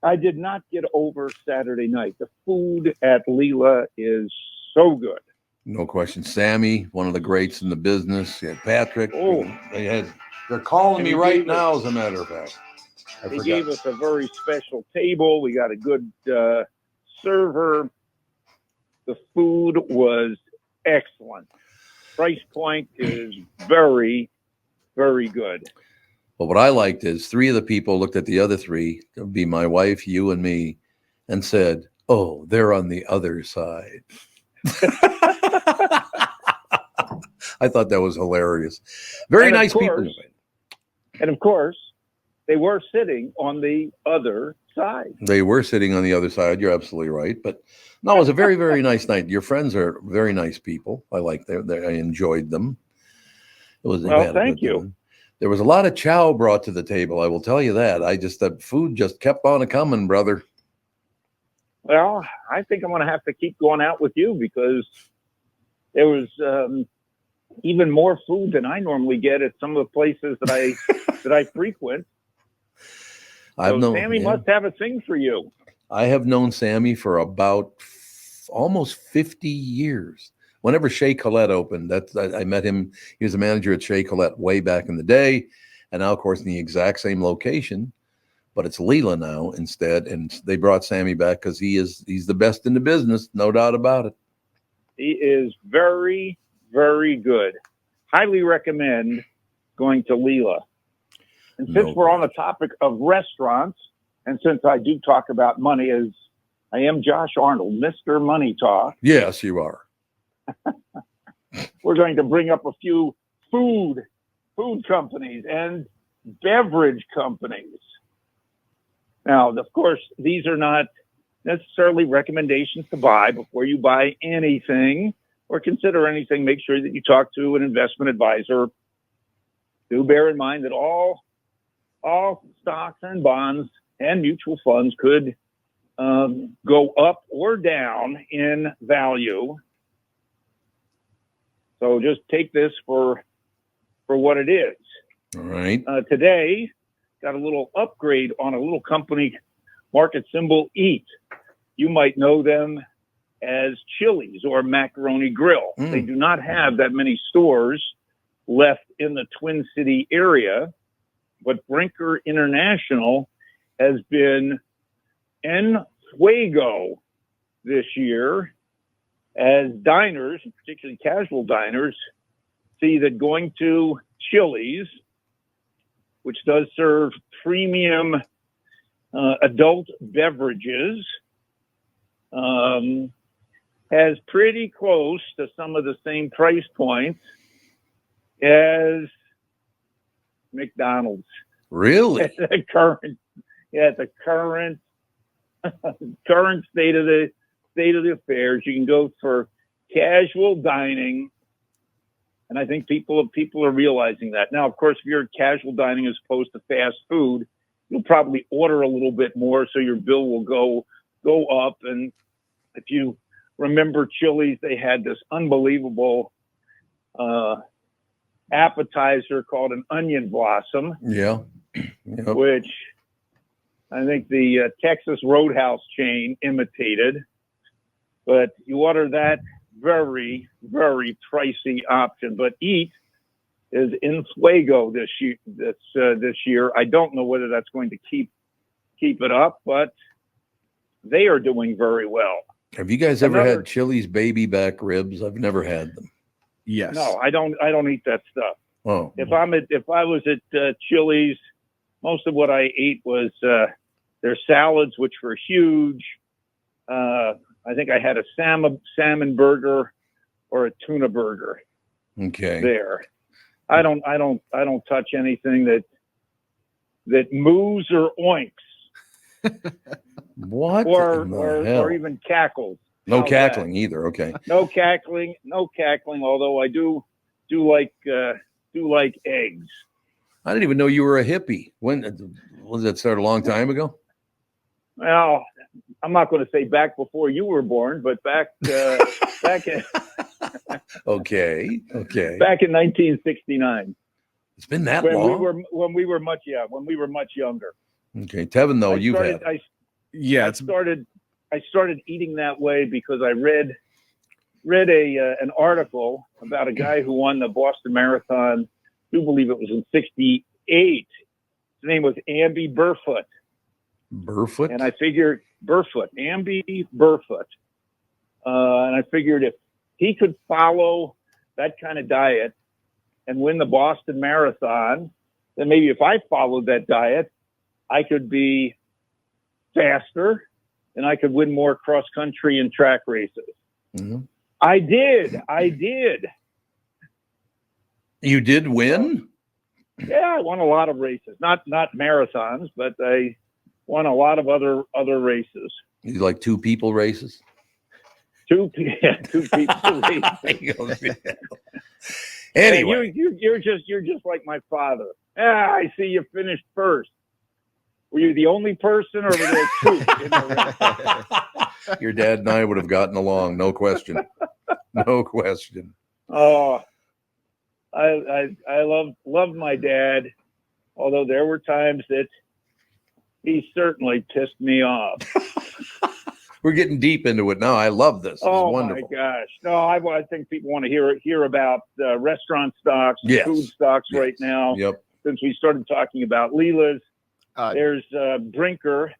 I did not get over Saturday night. The food at Leela is so good. No question. Sammy, one of the greats in the business. You had Patrick. Oh, they're calling me right now, as a matter of fact. They gave us a very special table. We got a good server. The food was excellent. Price point is very, very good. But what I liked is 3 of the people looked at the other 3, it would be my wife, you, and me, and said, "Oh, they're on the other side." I thought that was hilarious. Very nice people. And of course, they were sitting on the other side. They were sitting on the other side. You're absolutely right. But no, it was a very, very nice night. Your friends are very nice people. I like them. I enjoyed them. It was. Well, thank you. There was a lot of chow brought to the table. I will tell you that. The food just kept on coming, brother. Well, I think I'm going to have to keep going out with you because there was even more food than I normally get at some of the places that I frequent. Sammy must have a thing for you. I have known Sammy for about almost 50 years. Whenever Shea Collette opened, I met him. He was a manager at Shea Collette way back in the day, and now, of course, in the exact same location, but it's Leela now instead. And they brought Sammy back because he's the best in the business, no doubt about it. He is very, very good. Highly recommend going to Leela. And since we're on the topic of restaurants, and since I do talk about money, as I am Josh Arnold, Mr. Money Talk. Yes, you are. We're going to bring up a few food companies and beverage companies. Now, of course, these are not necessarily recommendations to buy. Before you buy anything or consider anything, make sure that you talk to an investment advisor. Do bear in mind that all stocks and bonds and mutual funds could go up or down in value. So just take this for what it is. All right. Today, got a little upgrade on a little company, market symbol EAT. You might know them as Chili's or Macaroni Grill. They do not have that many stores left in the Twin City area, but Brinker International has been en fuego this year as diners, particularly casual diners, see that going to Chili's, which does serve premium adult beverages, has pretty close to some of the same price points as McDonald's. Really? At the current state of the affairs, you can go for casual dining, and I think people are realizing that now. Of course, if you're casual dining as opposed to fast food, you'll probably order a little bit more, so your bill will go up. And if you remember Chili's, they had this unbelievable appetizer called an onion blossom. Yeah. Yep. Which I think the Texas Roadhouse chain imitated. But you order that very, very pricey option. But EAT is in fuego this year. I don't know whether that's going to keep it up, but they are doing very well. Have you guys ever had Chili's baby back ribs? I've never had them. Yes. No, I don't eat that stuff. Oh. If I was at Chili's, most of what I ate was their salads, which were huge. I think I had a salmon burger or a tuna burger. Okay. There. I don't touch anything that moves or oinks. What? Or even cackles. No How's cackling that? either. Okay. No cackling. Although I do like eggs. I didn't even know you were a hippie. When did that start? A long time ago? Well, I'm not going to say back before you were born, but back in Okay. back in 1969. It's been that long. When we were much younger. Okay, Tevin, though, you've had. I started eating that way because I read an article about a guy who won the Boston Marathon. I do believe it was in '68. His name was Amby Burfoot. Burfoot? And I figured Amby Burfoot. And I figured if he could follow that kind of diet and win the Boston Marathon, then maybe if I followed that diet, I could be faster and I could win more cross country and track races. Mm-hmm. I did. You did win? Yeah, I won a lot of races. Not marathons, but I won a lot of other races. You like two people races? Two people races. Anyway, you're just like my father. I see you finished first. Were you the only person, or were there two in the race? Your dad and I would have gotten along, no question. No question. Oh, I loved my dad, although there were times that he certainly pissed me off. We're getting deep into it now. I love this. It's wonderful. My gosh! No, I think people want to hear about restaurant stocks, food stocks right now. Yep. Since we started talking about Leela's, there's Brinker,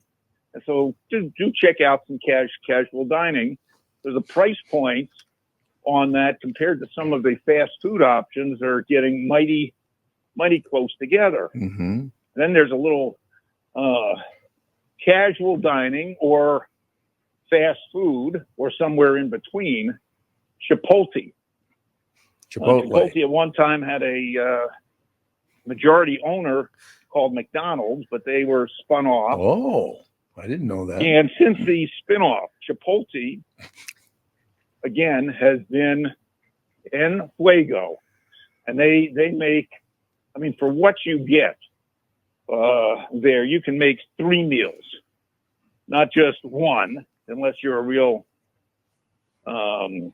and so do check out some casual dining. There's a price point on that compared to some of the fast food options are getting mighty close together. Mm-hmm. Then there's a little casual dining or fast food or somewhere in between. Chipotle. Chipotle at one time had a majority owner called McDonald's, but they were spun off. Oh, I didn't know that. And since the spinoff, Chipotle again has been en fuego, and they make, I mean, for what you get there, you can make 3 meals, not just one, unless you're a real chow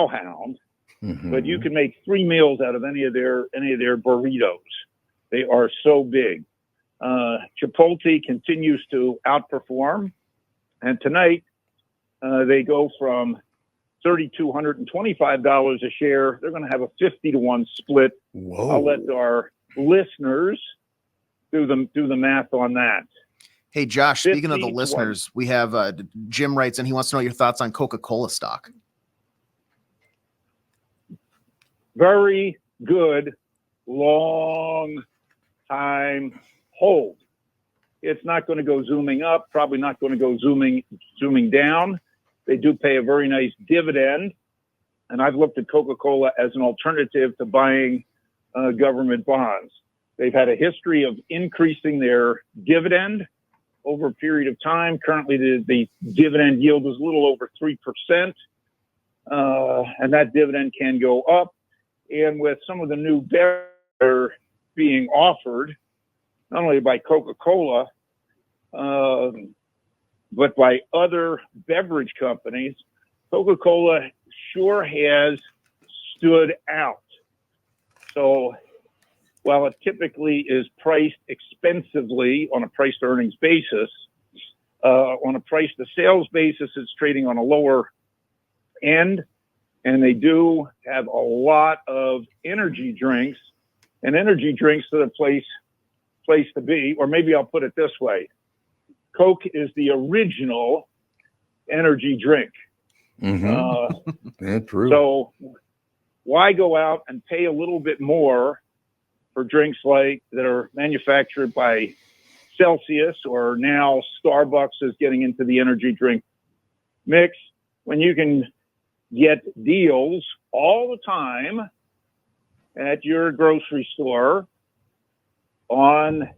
hound. Mm-hmm. But you can make 3 meals out of any of their burritos. They are so big. Chipotle continues to outperform, and tonight they go from $3,225 a share. They're going to have a 50-to-1 split. Whoa. I'll let our listeners do the math on that. Hey, Josh, speaking of the 50 to 1. listeners, we have Jim writes, and he wants to know your thoughts on Coca-Cola stock. Very good, long time hold. It's not going to go zooming up, probably not going to go zooming down. They do pay a very nice dividend. And I've looked at Coca-Cola as an alternative to buying government bonds. They've had a history of increasing their dividend over a period of time. Currently, the dividend yield is a little over 3%. And that dividend can go up. And with some of the new beverages being offered, not only by Coca-Cola, but by other beverage companies, Coca-Cola sure has stood out. So while it typically is priced expensively on a price to earnings basis, on a price to sales basis, it's trading on a lower end. And they do have a lot of energy drinks, and energy drinks are the place to be. Or maybe I'll put it this way. Coke is the original energy drink. Mm-hmm. Yeah, true. So why go out and pay a little bit more for drinks like that are manufactured by Celsius, or now Starbucks is getting into the energy drink mix, when you can get deals all the time at your grocery store on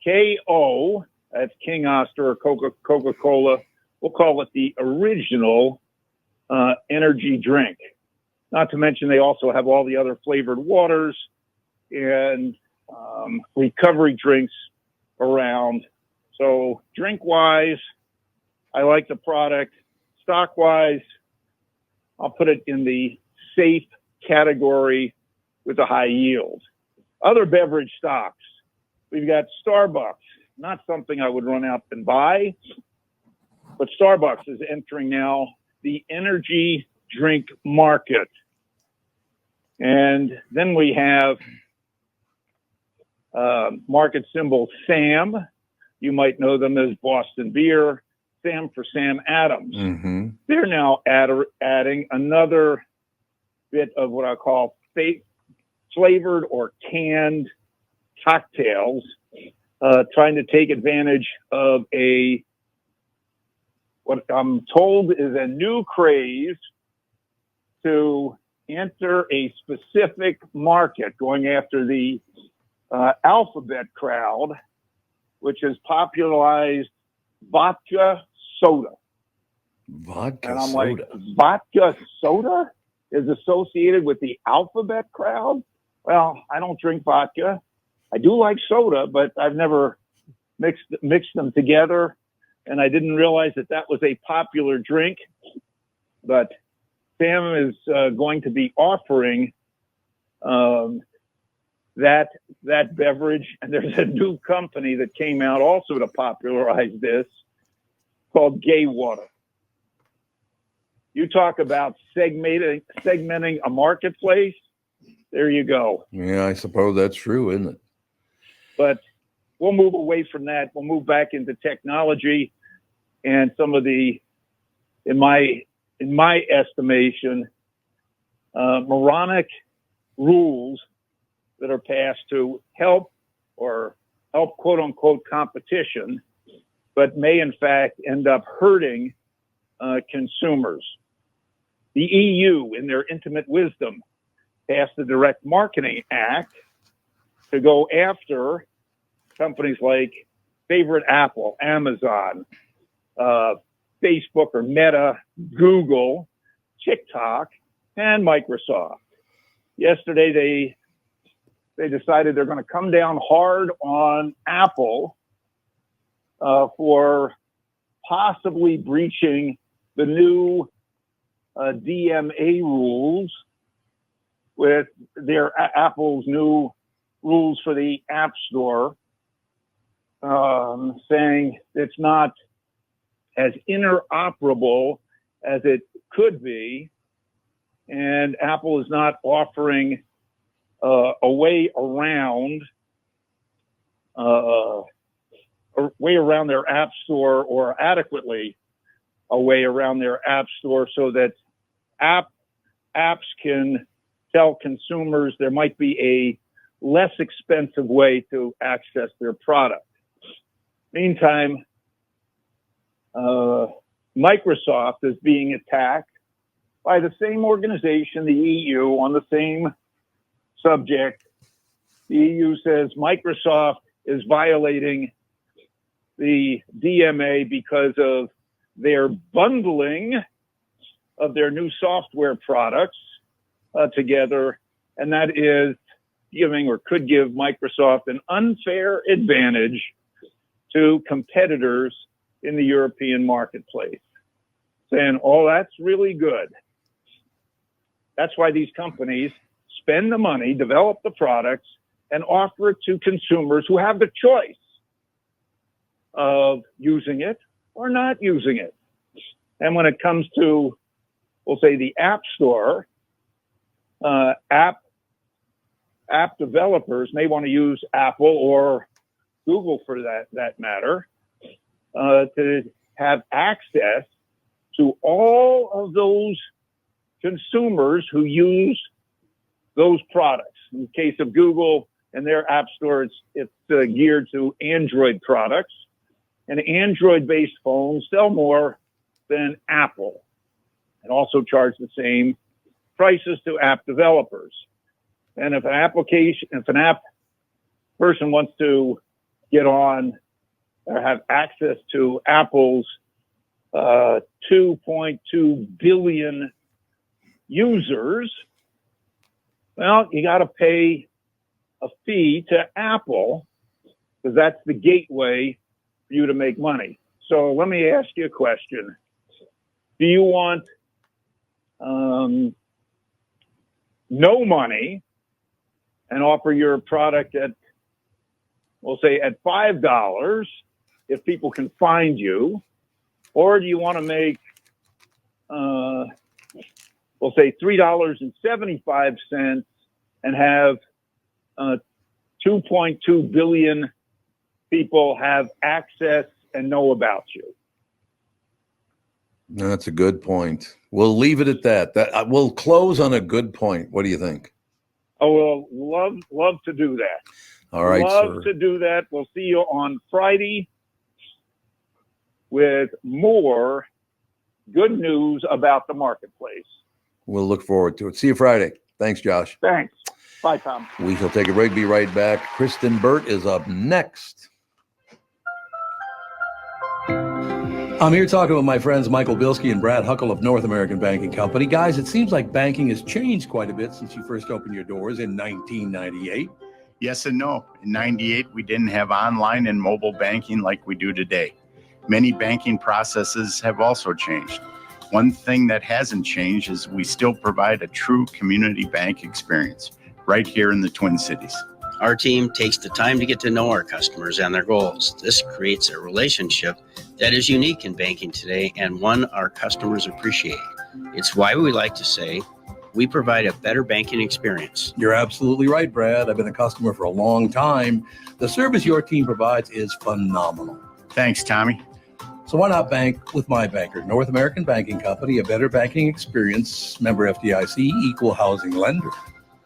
KO, that's King Oster or Coca-Cola. We'll call it the original energy drink. Not to mention they also have all the other flavored waters and recovery drinks around. So drink-wise, I like the product. Stock-wise, I'll put it in the safe category with a high yield. Other beverage stocks, we've got Starbucks, not something I would run out and buy, but Starbucks is entering now the energy drink market. And then we have market symbol SAM. You might know them as Boston Beer. Sam for Sam Adams. Mm-hmm. They're now adding another bit of what I call flavored or canned cocktails, trying to take advantage of what I'm told is a new craze to enter a specific market, going after the alphabet crowd, which has popularized vodka soda. Vodka and I'm soda. like, vodka soda is associated with the alphabet crowd? Well, I don't drink vodka. I do like soda, but I've never mixed them together. And I didn't realize that was a popular drink. But Sam is going to be offering that beverage. And there's a new company that came out also to popularize this, called Gay Water. You talk about segmenting a marketplace. There you go. Yeah, I suppose that's true, isn't it? But we'll move away from that. We'll move back into technology and some of the, in my in my estimation, moronic rules that are passed to help quote unquote competition, but may in fact end up hurting consumers. The EU, in their intimate wisdom, passed the Direct Marketing Act to go after companies like Favorite Apple, Amazon, Facebook or Meta, Google, TikTok, and Microsoft. Yesterday, they decided they're going to come down hard on Apple for possibly breaching the new DMA rules with their Apple's new rules for the App Store, saying it's not as interoperable as it could be, and Apple is not offering a way around their App Store, or adequately a way around their App Store, so that apps can tell consumers there might be a less expensive way to access their product. Meantime, Microsoft is being attacked by the same organization, the EU, on the same subject. The EU says Microsoft is violating the DMA because of their bundling of their new software products together, and that is giving, or could give, Microsoft an unfair advantage to competitors in the European marketplace. Saying, oh, that's really good. That's why these companies spend the money, develop the products, and offer it to consumers who have the choice of using it or not using it. And when it comes to, we'll say, the App Store, app developers may want to use Apple or Google, for that matter, to have access to all of those consumers who use those products. In the case of Google and their App Store, it's geared to Android products, and Android-based phones sell more than Apple, and also charge the same prices to app developers. And if an app person wants to get on or have access to Apple's 2.2 billion users, well, you got to pay a fee to Apple, because that's the gateway for you to make money. So let me ask you a question. Do you want no money and offer your product at, we'll say, at $5 if people can find you? Or do you want to make, we'll say, $3.75 and have 2.2 billion people have access and know about you? No, that's a good point. We'll leave it at that. We'll close on a good point. What do you think? Oh, well, love to do that. All right, love sir. to do that. We'll see you on Friday with more good news about the marketplace. We'll look forward to it. See you Friday. Thanks, Josh. Thanks. Bye, Tom. We shall take a break. Be right back. Kristyn Burtt is up next. I'm here talking with my friends Michael Bilski and Brad Huckle of North American Banking Company. Guys, it seems like banking has changed quite a bit since you first opened your doors in 1998. Yes and no. In 98, we didn't have online and mobile banking like we do today. Many banking processes have also changed. One thing that hasn't changed is we still provide a true community bank experience right here in the Twin Cities. Our team takes the time to get to know our customers and their goals. This creates a relationship that is unique in banking today and one our customers appreciate. It's why we like to say we provide a better banking experience. You're absolutely right, Brad. I've been a customer for a long time. The service your team provides is phenomenal. Thanks, Tommy. So why not bank with my banker, North American Banking Company, a better banking experience, member FDIC, equal housing lender.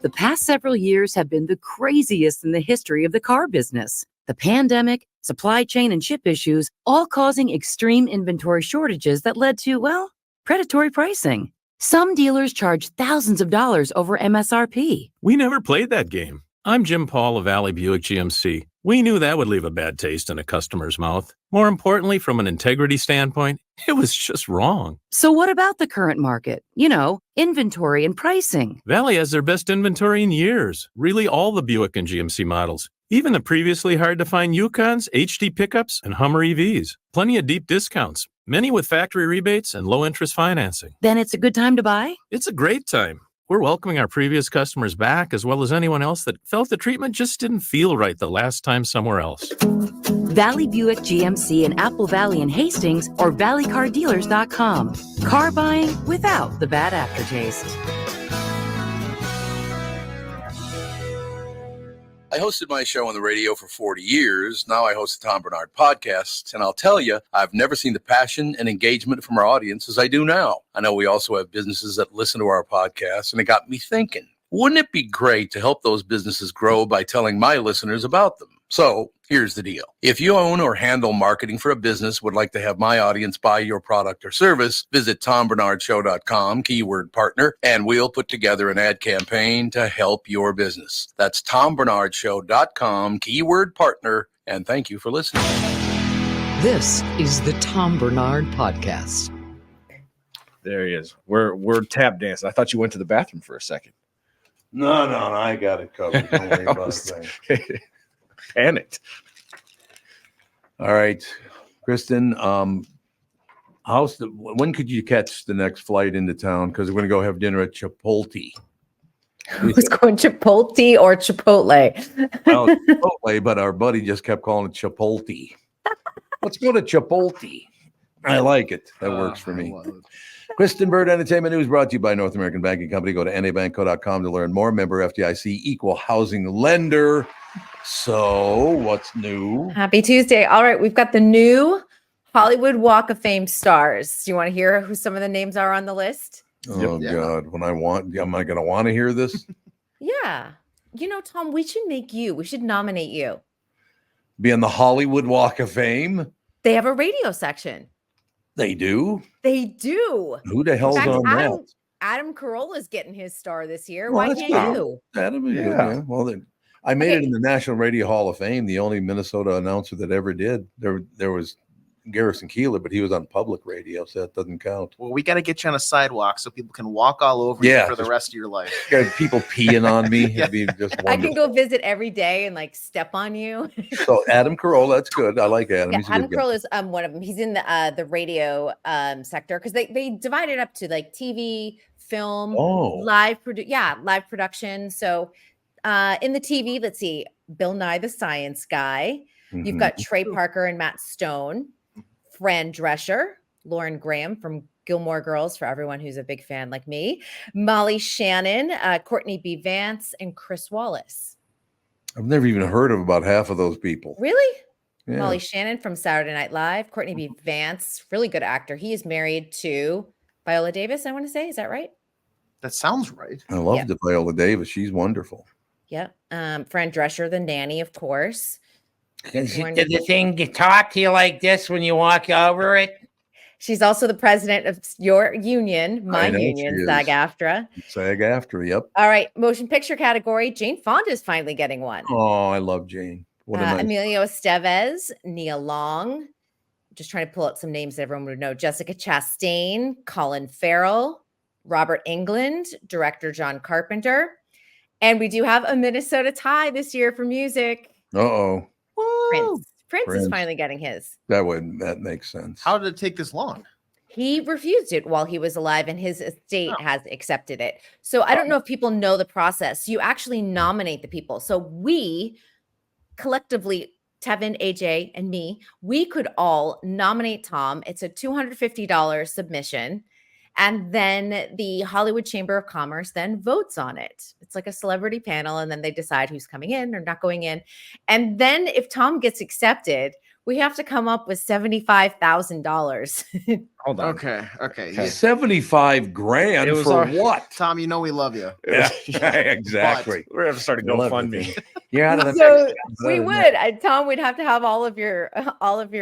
The past several years have been the craziest in the history of the car business. The pandemic, supply chain and chip issues, all causing extreme inventory shortages that led to, well, predatory pricing. Some dealers charge thousands of dollars over MSRP. We never played that game. I'm Jim Paul of Valley Buick GMC. We knew that would leave a bad taste in a customer's mouth. More importantly, from an integrity standpoint, it was just wrong. So what about the current market? You know, inventory and pricing. Valley has their best inventory in years. Really all the Buick and GMC models. Even the previously hard-to-find Yukons, HD pickups, and Hummer EVs. Plenty of deep discounts. Many with factory rebates and low-interest financing. Then it's a good time to buy? It's a great time. We're welcoming our previous customers back, as well as anyone else that felt the treatment just didn't feel right the last time somewhere else. Valley Buick GMC in Apple Valley and Hastings or valleycardealers.com. Car buying without the bad aftertaste. I hosted my show on the radio for 40 years. Now I host the Tom Barnard podcast, and I'll tell you, I've never seen the passion and engagement from our audience as I do now. I know we also have businesses that listen to our podcast, and it got me thinking, wouldn't it be great to help those businesses grow by telling my listeners about them? So here's the deal. If you own or handle marketing for a business, would like to have my audience buy your product or service, visit TomBarnardShow.com, keyword partner, and we'll put together an ad campaign to help your business. That's TomBarnardShow.com, keyword partner, and thank you for listening. This is the Tom Barnard Podcast. There he is. We're tap dancing. I thought you went to the bathroom for a second. No, I got it covered. Don't worry about it. Panicked. All right, Kristyn. When could you catch the next flight into town? Because we're going to go have dinner at Chipotle. Who's going Chipotle or Chipotle? Well, Chipotle, but our buddy just kept calling it Chipotle. Let's go to Chipotle. I like it. That works for me. Kristyn Burtt Entertainment News brought to you by North American Banking Company. Go to nabankco.com to learn more. Member FDIC, equal housing lender. So what's new? Happy Tuesday. All right, we've got the new Hollywood Walk of Fame stars. Do you want to hear who some of the names are on the list? Oh, God. Am I going to want to hear this? Yeah. You know, Tom, we should nominate you. Be on the Hollywood Walk of Fame? They have a radio section. They do? They do. Who the hell's on that? Adam Carolla's getting his star this year. Well, Why can't you? Adam, yeah. Well, then I made it in the National Radio Hall of Fame, the only Minnesota announcer that ever did. There was Garrison Keillor, but he was on public radio, so that doesn't count. Well, we got to get you on a sidewalk so people can walk all over you for the rest of your life. Got people peeing on me. It'd be just wonderful. I can go visit every day and like step on you. So Adam Carolla, that's good. I like Adam. Yeah, He's a Adam good guy. Carolla is one of them. He's in the radio sector because they divide it up to like TV, film, live production. So in the TV, let's see, Bill Nye the Science Guy. You've got Trey Parker and Matt Stone, Fran Drescher, Lauren Graham from Gilmore Girls, for everyone who's a big fan like me, Molly Shannon, Courtney B. Vance, and Chris Wallace. I've never even heard of about half of those people. Really? Yeah. Molly Shannon from Saturday Night Live, Courtney B. Vance, really good actor. He is married to Viola Davis, I want to say. Is that right? That sounds right. I love Viola Davis. She's wonderful. Yep. Fran Drescher, the nanny, of course. Did the thing talk to you like this when you walk over it? She's also the president of your union, my union, SAG-AFTRA. SAG-AFTRA, yep. All right, motion picture category. Jane Fonda is finally getting one. Oh, I love Jane. What a nice... Emilio Estevez, Nia Long. Just trying to pull out some names that everyone would know. Jessica Chastain, Colin Farrell, Robert Englund, director John Carpenter. And we do have a Minnesota tie this year for music. Uh-oh. Prince is finally getting his. That makes sense. How did it take this long? He refused it while he was alive, and his estate has accepted it. So I don't know if people know the process. You actually nominate the people. So we collectively, Tevin, AJ, and me, we could all nominate Tom. It's a $250 submission. And then the Hollywood Chamber of Commerce then votes on it. It's like a celebrity panel, and then they decide who's coming in or not going in. And then if Tom gets accepted, We have to come up with $75,000. Hold on. Okay. Okay. 75 grand It was for our- what? Tom, you know we love you. Yeah, exactly. We're gonna have to start a We love you, GoFundMe. Tim. You're out of the So mix. we would, Tom. We'd have to have all of your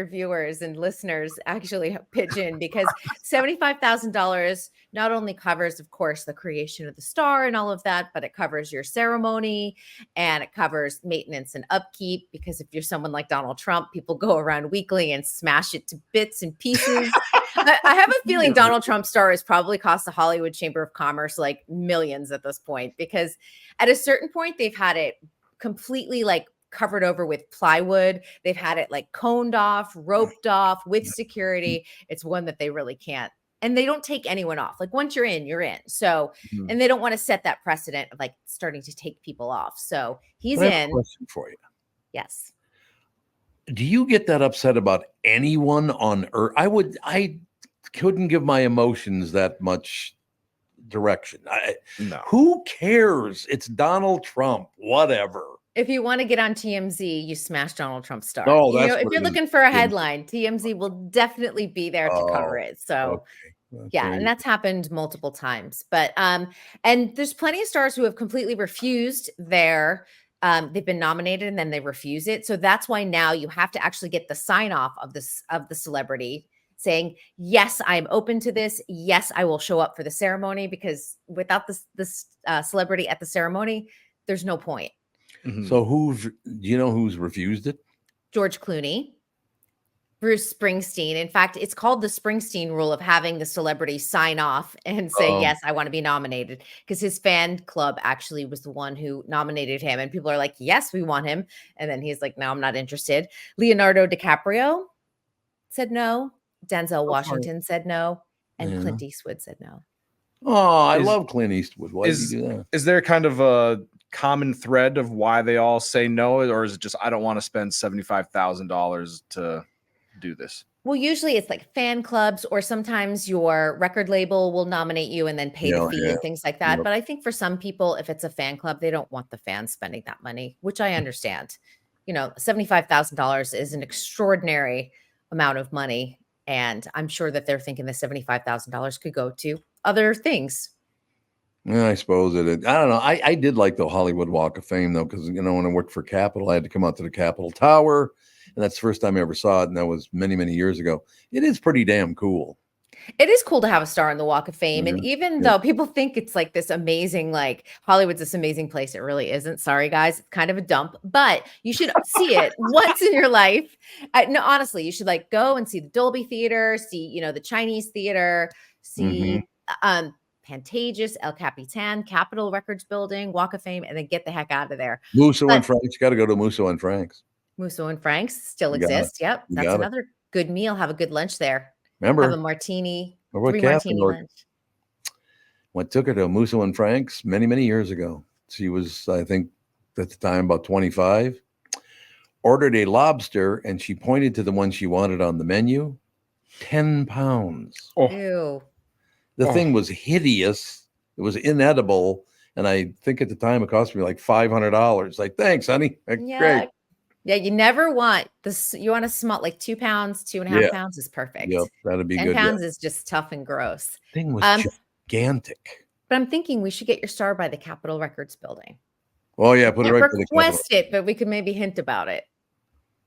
viewers and listeners actually pitch in, because $75,000 not only covers, of course, the creation of the star and all of that, but it covers your ceremony and it covers maintenance and upkeep. Because if you're someone like Donald Trump, people go around weekly and smash it to bits and pieces. I have a feeling Donald Trump's star has probably cost the Hollywood Chamber of Commerce like millions at this point, because at a certain point they've had it completely like covered over with plywood. They've had it like coned off, roped off with security. It's one that they really can't. And they don't take anyone off. Like once you're in, you're in. So, and they don't want to set that precedent of like starting to take people off. So he's I have a in. question for you. Yes. Do you get that upset about anyone on earth? I couldn't give my emotions that much direction. No. Who cares? It's Donald Trump, whatever. If you want to get on TMZ, you smash Donald Trump's star. Oh, You that's know, if what you're it is. looking for a headline, TMZ will definitely be there to cover it. So yeah, and that's happened multiple times. But and there's plenty of stars who have completely refused their they've been nominated and then they refuse it. So that's why now you have to actually get the sign off of the celebrity saying, yes, I'm open to this. Yes, I will show up for the ceremony, because without this celebrity at the ceremony, there's no point. So do you know who's refused it? George Clooney, Bruce Springsteen. In fact, it's called the Springsteen rule of having the celebrity sign off and say, yes, I want to be nominated, because his fan club actually was the one who nominated him. And people are like, yes, we want him. And then he's like, no, I'm not interested. Leonardo DiCaprio said no. Denzel Washington said no. And Clint Eastwood said no. Oh, I love Clint Eastwood. Why did you do that? Is there kind of a common thread of why they all say no, or is it just I don't want to spend $75,000 to do this? Well, usually it's like fan clubs, or sometimes your record label will nominate you and then pay the fee and things like that. Yep. But I think for some people, if it's a fan club, they don't want the fans spending that money, which I understand. You know, $75,000 is an extraordinary amount of money. And I'm sure that they're thinking the $75,000 could go to other things. Yeah, I suppose it. I don't know. I did like the Hollywood Walk of Fame though, because when I worked for Capitol, I had to come out to the Capitol Tower, and that's the first time I ever saw it, and that was many, many years ago. It is pretty damn cool. It is cool to have a star in the Walk of Fame. And even though people think it's like this amazing, like Hollywood's this amazing place, it really isn't. Sorry, guys. It's kind of a dump, but you should see it once in your life. No, honestly, you should like go and see the Dolby Theater, see, the Chinese Theater, see Pantages, El Capitan, Capitol Records Building, Walk of Fame, and then get the heck out of there. Musso and Frank's. You got to go to Musso and Frank's. Musso and Frank's still You got it. exist. Yep. You That's got it. another good meal. Have a good lunch there. Remember? Have a martini. Remember what 3 Catherine martini ordered? lunch. Took her to Musso and Frank's many, many years ago. She was, I think, at the time about 25. Ordered a lobster, and she pointed to the one she wanted on the menu. 10 pounds. Ew. The thing was hideous. It was inedible. And I think at the time it cost me like $500. Like, thanks, honey. Like, Yeah. great. Yeah, you never want this. You want a small, like 2 pounds, 2.5 pounds is perfect. Yep, that'd be 10 good. pounds is just tough and gross. Thing was gigantic. But I'm thinking we should get your star by the Capitol Records Building. Oh, yeah. Put it Can't right to the request it, but we could maybe hint about it.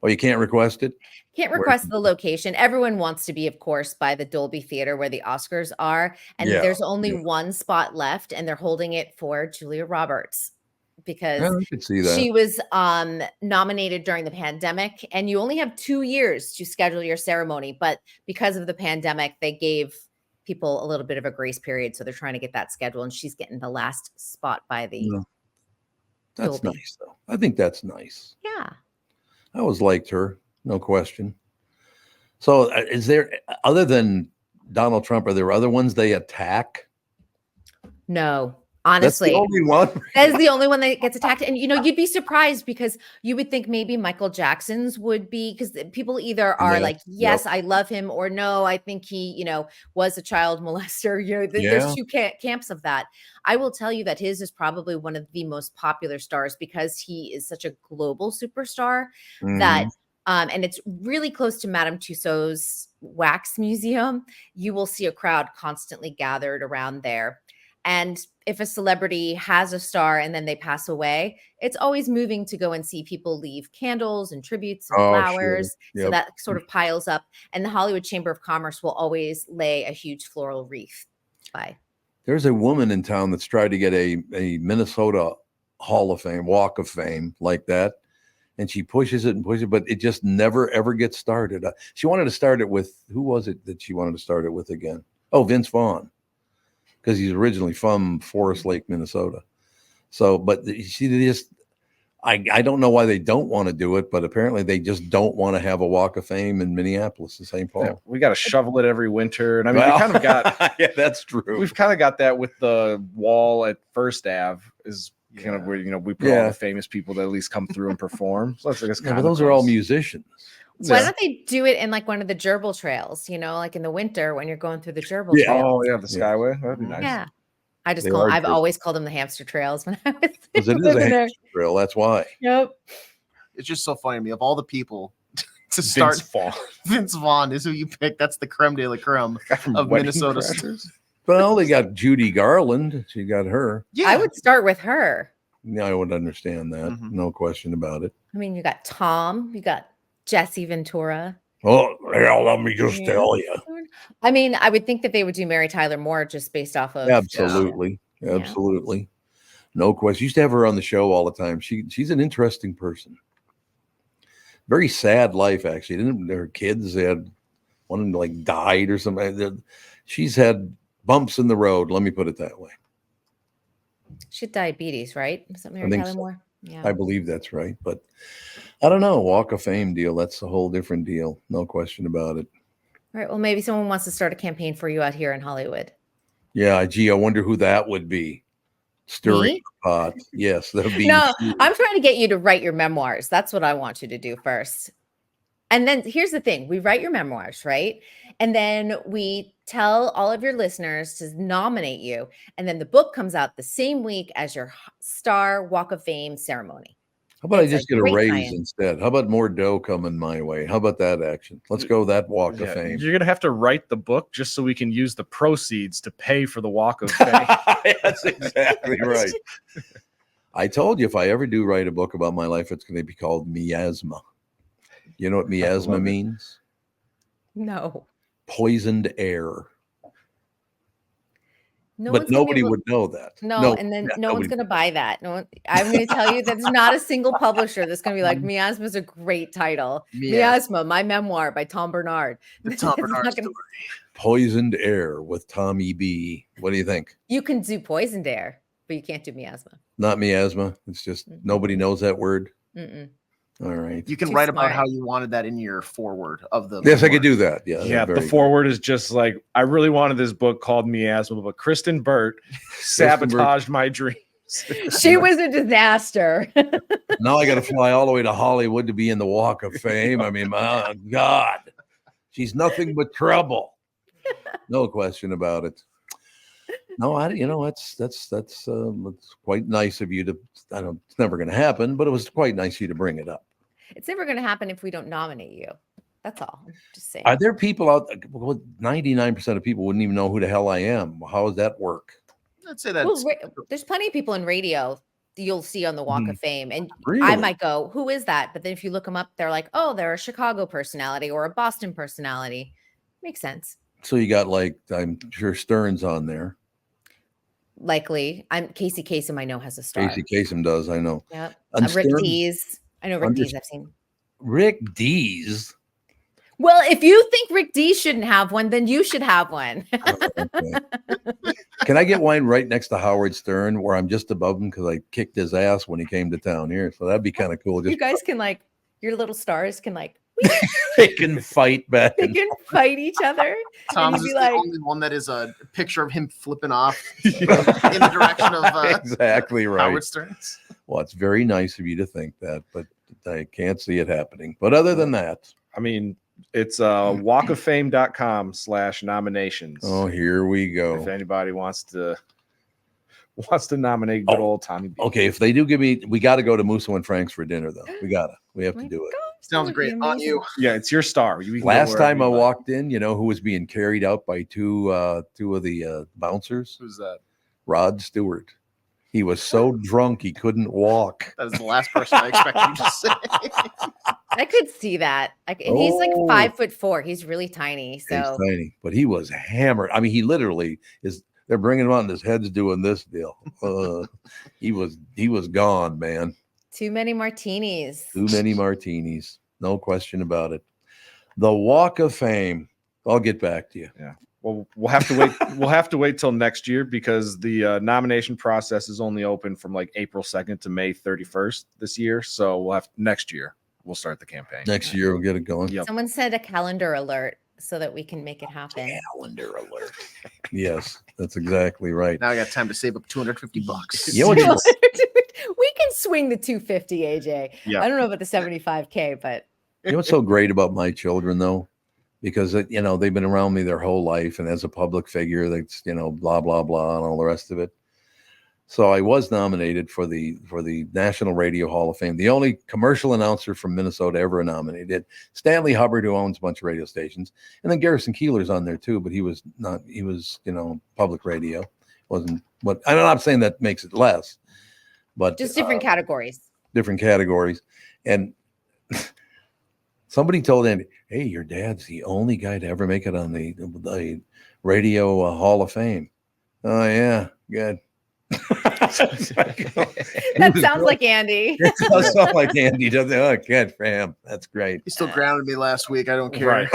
Oh, you can't request it? Can't Where- request the location. Everyone wants to be, of course, by the Dolby Theater where the Oscars are. And Yeah, there's only one spot left, and they're holding it for Julia Roberts because Yeah, I could see that. she was nominated during the pandemic. And you only have 2 years to schedule your ceremony. But because of the pandemic, they gave people a little bit of a grace period. So they're trying to get that scheduled. And she's getting the last spot by the Yeah. That's Dolby. nice, though. I think that's nice. Yeah. I always liked her, no question. So, is there, other than Donald Trump, are there other ones they attack? No, honestly. That's the only one. That is the only one that gets attacked. And, you'd be surprised because you would think maybe Michael Jackson's would be, because people either are Yes, like, yes, yep. I love him, or no, I think he, was a child molester. Yeah. There's two camps of that. I will tell you that his is probably one of the most popular stars because he is such a global superstar that and it's really close to Madame Tussauds Wax Museum. You will see a crowd constantly gathered around there. And if a celebrity has a star and then they pass away, it's always moving to go and see people leave candles and tributes and flowers. Sure. So Yep. that sort of piles up. And the Hollywood Chamber of Commerce will always lay a huge floral wreath by. There's a woman in town that's tried to get a Minnesota Hall of Fame, Walk of Fame like that. And she pushes it and pushes it, but it just never, ever gets started. She wanted to start it with, who was it that she wanted to start it with again? Oh, Vince Vaughn. Because he's originally from Forest Lake, Minnesota. So, but she just, I don't know why they don't want to do it, but apparently they just don't want to have a Walk of Fame in Minneapolis and St. Paul. Yeah, we got to shovel it every winter. And I mean, we kind of got, yeah, that's true. We've kind of got that with the wall at First Ave is kind of where, we put all the famous people that at least come through and perform. So that's but those are all musicians. Why don't they do it in like one of the gerbil trails, like in the winter when you're going through the gerbil Yeah. trails? Oh, yeah, the Skyway. That'd be nice. Yeah. I've good. always called them the hamster trails when I was Because it is a living there. hamster trail. That's why. Yep. It's just so funny to me. Of all the people to start, Vince Vaughn is who you pick. That's the creme de la creme of Wedding Minnesota. Crashers. Well, they got Judy Garland. She got her. Yeah. I would start with her. Yeah, I would understand that. No question about it. I mean, you got Tom, you got Jesse Ventura. Oh, hell, let me just tell you. I mean, I would think that they would do Mary Tyler Moore just based off of Absolutely. Absolutely. No question. Used to have her on the show all the time. She's an interesting person. Very sad life, actually. Her kids, they had one like died or something. She's had bumps in the road. Let me put it that way. She had diabetes, right? Was that Mary I think Tyler so. Moore? Yeah. I believe that's right. But I don't know. Walk of Fame deal. That's a whole different deal. No question about it. All right. Well, maybe someone wants to start a campaign for you out here in Hollywood. Yeah. Gee, I wonder who that would be. Stirring Me? the pot. Yes. That would be. No, I'm trying to get you to write your memoirs. That's what I want you to do first. And then here's the thing. We write your memoirs, right? And then we tell all of your listeners to nominate you. And then the book comes out the same week as your Star Walk of Fame ceremony. How about I just get a great raise tie-in. instead? How about more dough coming my way? How about that action? Let's go that Walk of Fame. You're going to have to write the book just so we can use the proceeds to pay for the Walk of Fame. That's exactly right. I told you if I ever do write a book about my life, it's going to be called Miasma. You know what miasma means? No. Poisoned air. No But one's gonna be nobody able- would know that. No, and then no one's nobody- going to buy that. No one, I'm going to tell you that there's not a single publisher that's going to be like, Miasma is a great title. Miasma, my memoir by Tom Barnard. The Tom It's Barnard not gonna- Poisoned air with Tommy B. What do you think? You can do poisoned air, but you can't do miasma. Not miasma. It's just nobody knows that word. Mm-mm. All right. You can Too write about smart. how you wanted that in your foreword of the. Yes, I could do that. Yeah. Yeah, the very- foreword is just like, I really wanted this book called Miasma, but Kristyn Burtt sabotaged my dreams. She was a disaster. Now I got to fly all the way to Hollywood to be in the Walk of Fame. I mean, my God, she's nothing but trouble. No question about it. No, that's quite nice of you to. I don't. It's never going to happen, but it was quite nice of you to bring it up. It's never going to happen if we don't nominate you. That's all. I'm just saying. Are there people out? 99% of people wouldn't even know who the hell I am. How does that work? I'd say that. Well, there's plenty of people in radio you'll see on the Walk of Fame, and I Really? might go, "Who is that?" But then if you look them up, they're like, "Oh, they're a Chicago personality or a Boston personality." Makes sense. So you got like, I'm sure Stern's on there. Likely, I'm Casey Kasem. I know has a star. Casey Kasem does. I know. Yep. And Rick Stern- Dees. I know Rick Dees. I've seen. Rick Dees. Well, if you think Rick Dees shouldn't have one, then you should have one. Can I get wine right next to Howard Stern, where I'm just above him because I kicked his ass when he came to town here? So that'd be kind of cool. You Just guys can your little stars can they can fight back. they And can fight each other. Tom's and is you'd the be like, only one that is a picture of him flipping off in the direction of exactly right. Howard Stern's. Well, it's very nice of you to think that, but I can't see it happening. But other than that, I mean, it's walkoffame.com/nominations. oh, here we go. If anybody wants to nominate good old Tommy B. Okay, if they do give me, we got to go to Musso and Frank's for dinner, though. We have to do it. Sounds great on you. Yeah, it's your star. You can go Last wherever time I you like. walked in, you know who was being carried out by two of the bouncers? Who's that? Rod Stewart. He was so drunk he couldn't walk. That is the last person I expected you to say. I could see that. And he's like 5'4". He's really tiny. So He's tiny, but he was hammered. I mean, he literally is. They're bringing him on, and his head's doing this deal. He was gone, man. too many martinis. Too many martinis. No question about it. The Walk of Fame. I'll get back to you. Yeah. Well, we'll have to wait. We'll have to wait till next year because the nomination process is only open from like April 2nd to May 31st this year. So we'll have next year. We'll start the campaign. Next year we'll get it going. Yep. Someone said a calendar alert so that we can make it happen. Calendar alert. Yes, that's exactly right. Now I got time to save up $250. You know what We can swing the 250, AJ. Yeah. I don't know about the 75K, but You know what's so great about my children, though? Because, you know, they've been around me their whole life, and as a public figure, that's, you know, blah, blah, blah, and all the rest of it. So I was nominated for the National Radio Hall of Fame, the only commercial announcer from Minnesota ever nominated. Stanley Hubbard, who owns a bunch of radio stations, and then Garrison Keillor's on there too, but he was, you know, public radio. Wasn't what I'm not saying that makes it less, but just different categories. Different categories. And somebody told Andy, hey, your dad's the only guy to ever make it on the Radio Hall of Fame. Oh, yeah, good. That sounds like Andy. It does sound like Andy, doesn't it? Oh, good for him. That's great. He still grounded me last week. I don't care. Right.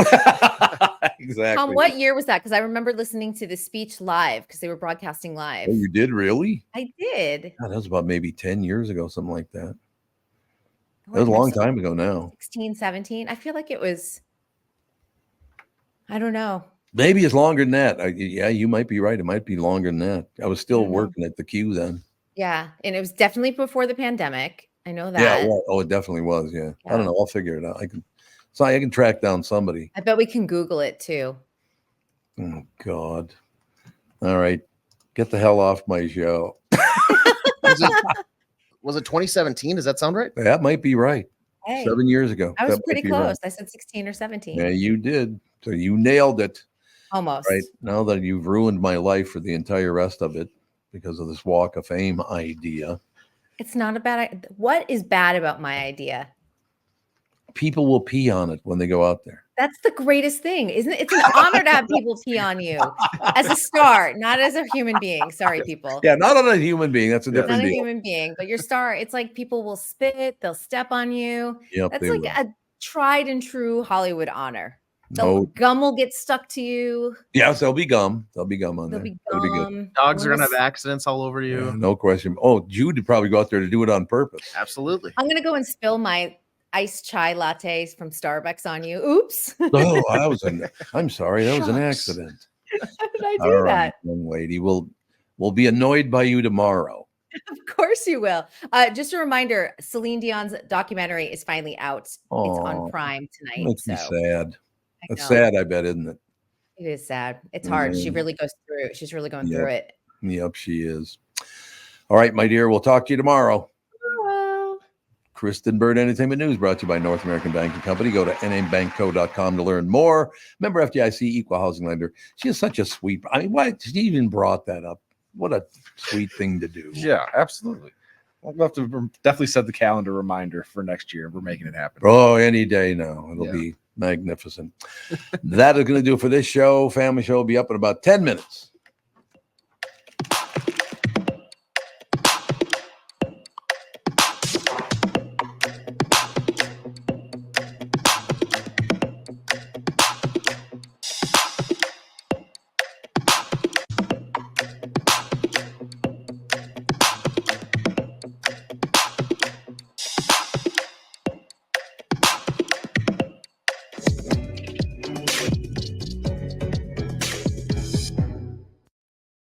Exactly. What year was that? Because I remember listening to the speech live because they were broadcasting live. Oh, you did really? I did. God, that was about maybe 10 years ago, something like that. That was a long time ago now. 16, 17. I feel like it was, I don't know. Maybe it's longer than that. Yeah, you might be right. It might be longer than that. I was still working at the Q then. Yeah. And it was definitely before the pandemic. I know that. Yeah. Well, it definitely was. Yeah. I don't know. I'll figure it out. I can track down somebody. I bet we can Google it too. Oh, God. All right. Get the hell off my show. Was it 2017? Does that sound right? That might be right. Hey, 7 years ago. I was That pretty might be close. right. I said 16 or 17. Yeah, you did. So you nailed it. Almost. Right. Now that you've ruined my life for the entire rest of it because of this Walk of Fame idea. It's not a bad. What is bad about my idea? People will pee on it when they go out there. That's the greatest thing, isn't it? It's an honor to have people pee on you as a star, not as a human being. Sorry, people. Yeah, not on a human being. That's a different Not a deal. human being, but your star. It's like people will spit, they'll step on you. Yep, That's they like will. a tried and true Hollywood honor. The No. gum will get stuck to you. Yes, there'll be gum. There'll be gum on There'll there. be That'll be good. gum. Dogs are going to have accidents all over you. Yeah, no question. Oh, Jude would probably go out there to do it on purpose. Absolutely. I'm gonna go and spill my iced chai lattes from Starbucks on you. Oops. Oh, I'm sorry. That was an Shucks. accident. How did I do All right, that? young lady. We'll be annoyed by you tomorrow. Of course you will. Just a reminder, Celine Dion's documentary is finally out. It's on Aw, Prime tonight. Makes me So sad. I That's know. sad, I bet, isn't it? It is sad. It's hard. She Mhm. really goes through it. She's really going through it. Yep, she is. All right, my dear. We'll talk to you tomorrow. Kristyn Burtt Entertainment News brought to you by North American Banking Company. Go to nabankco.com to learn more. Member FDIC, equal housing lender. She is such a sweet. I mean, why she even brought that up? What a sweet thing to do. Yeah, absolutely. We'll have to definitely set the calendar reminder for next year. We're making it happen. Oh, any day now. It'll be magnificent. That is going to do it for this show. Family Show will be up in about 10 minutes.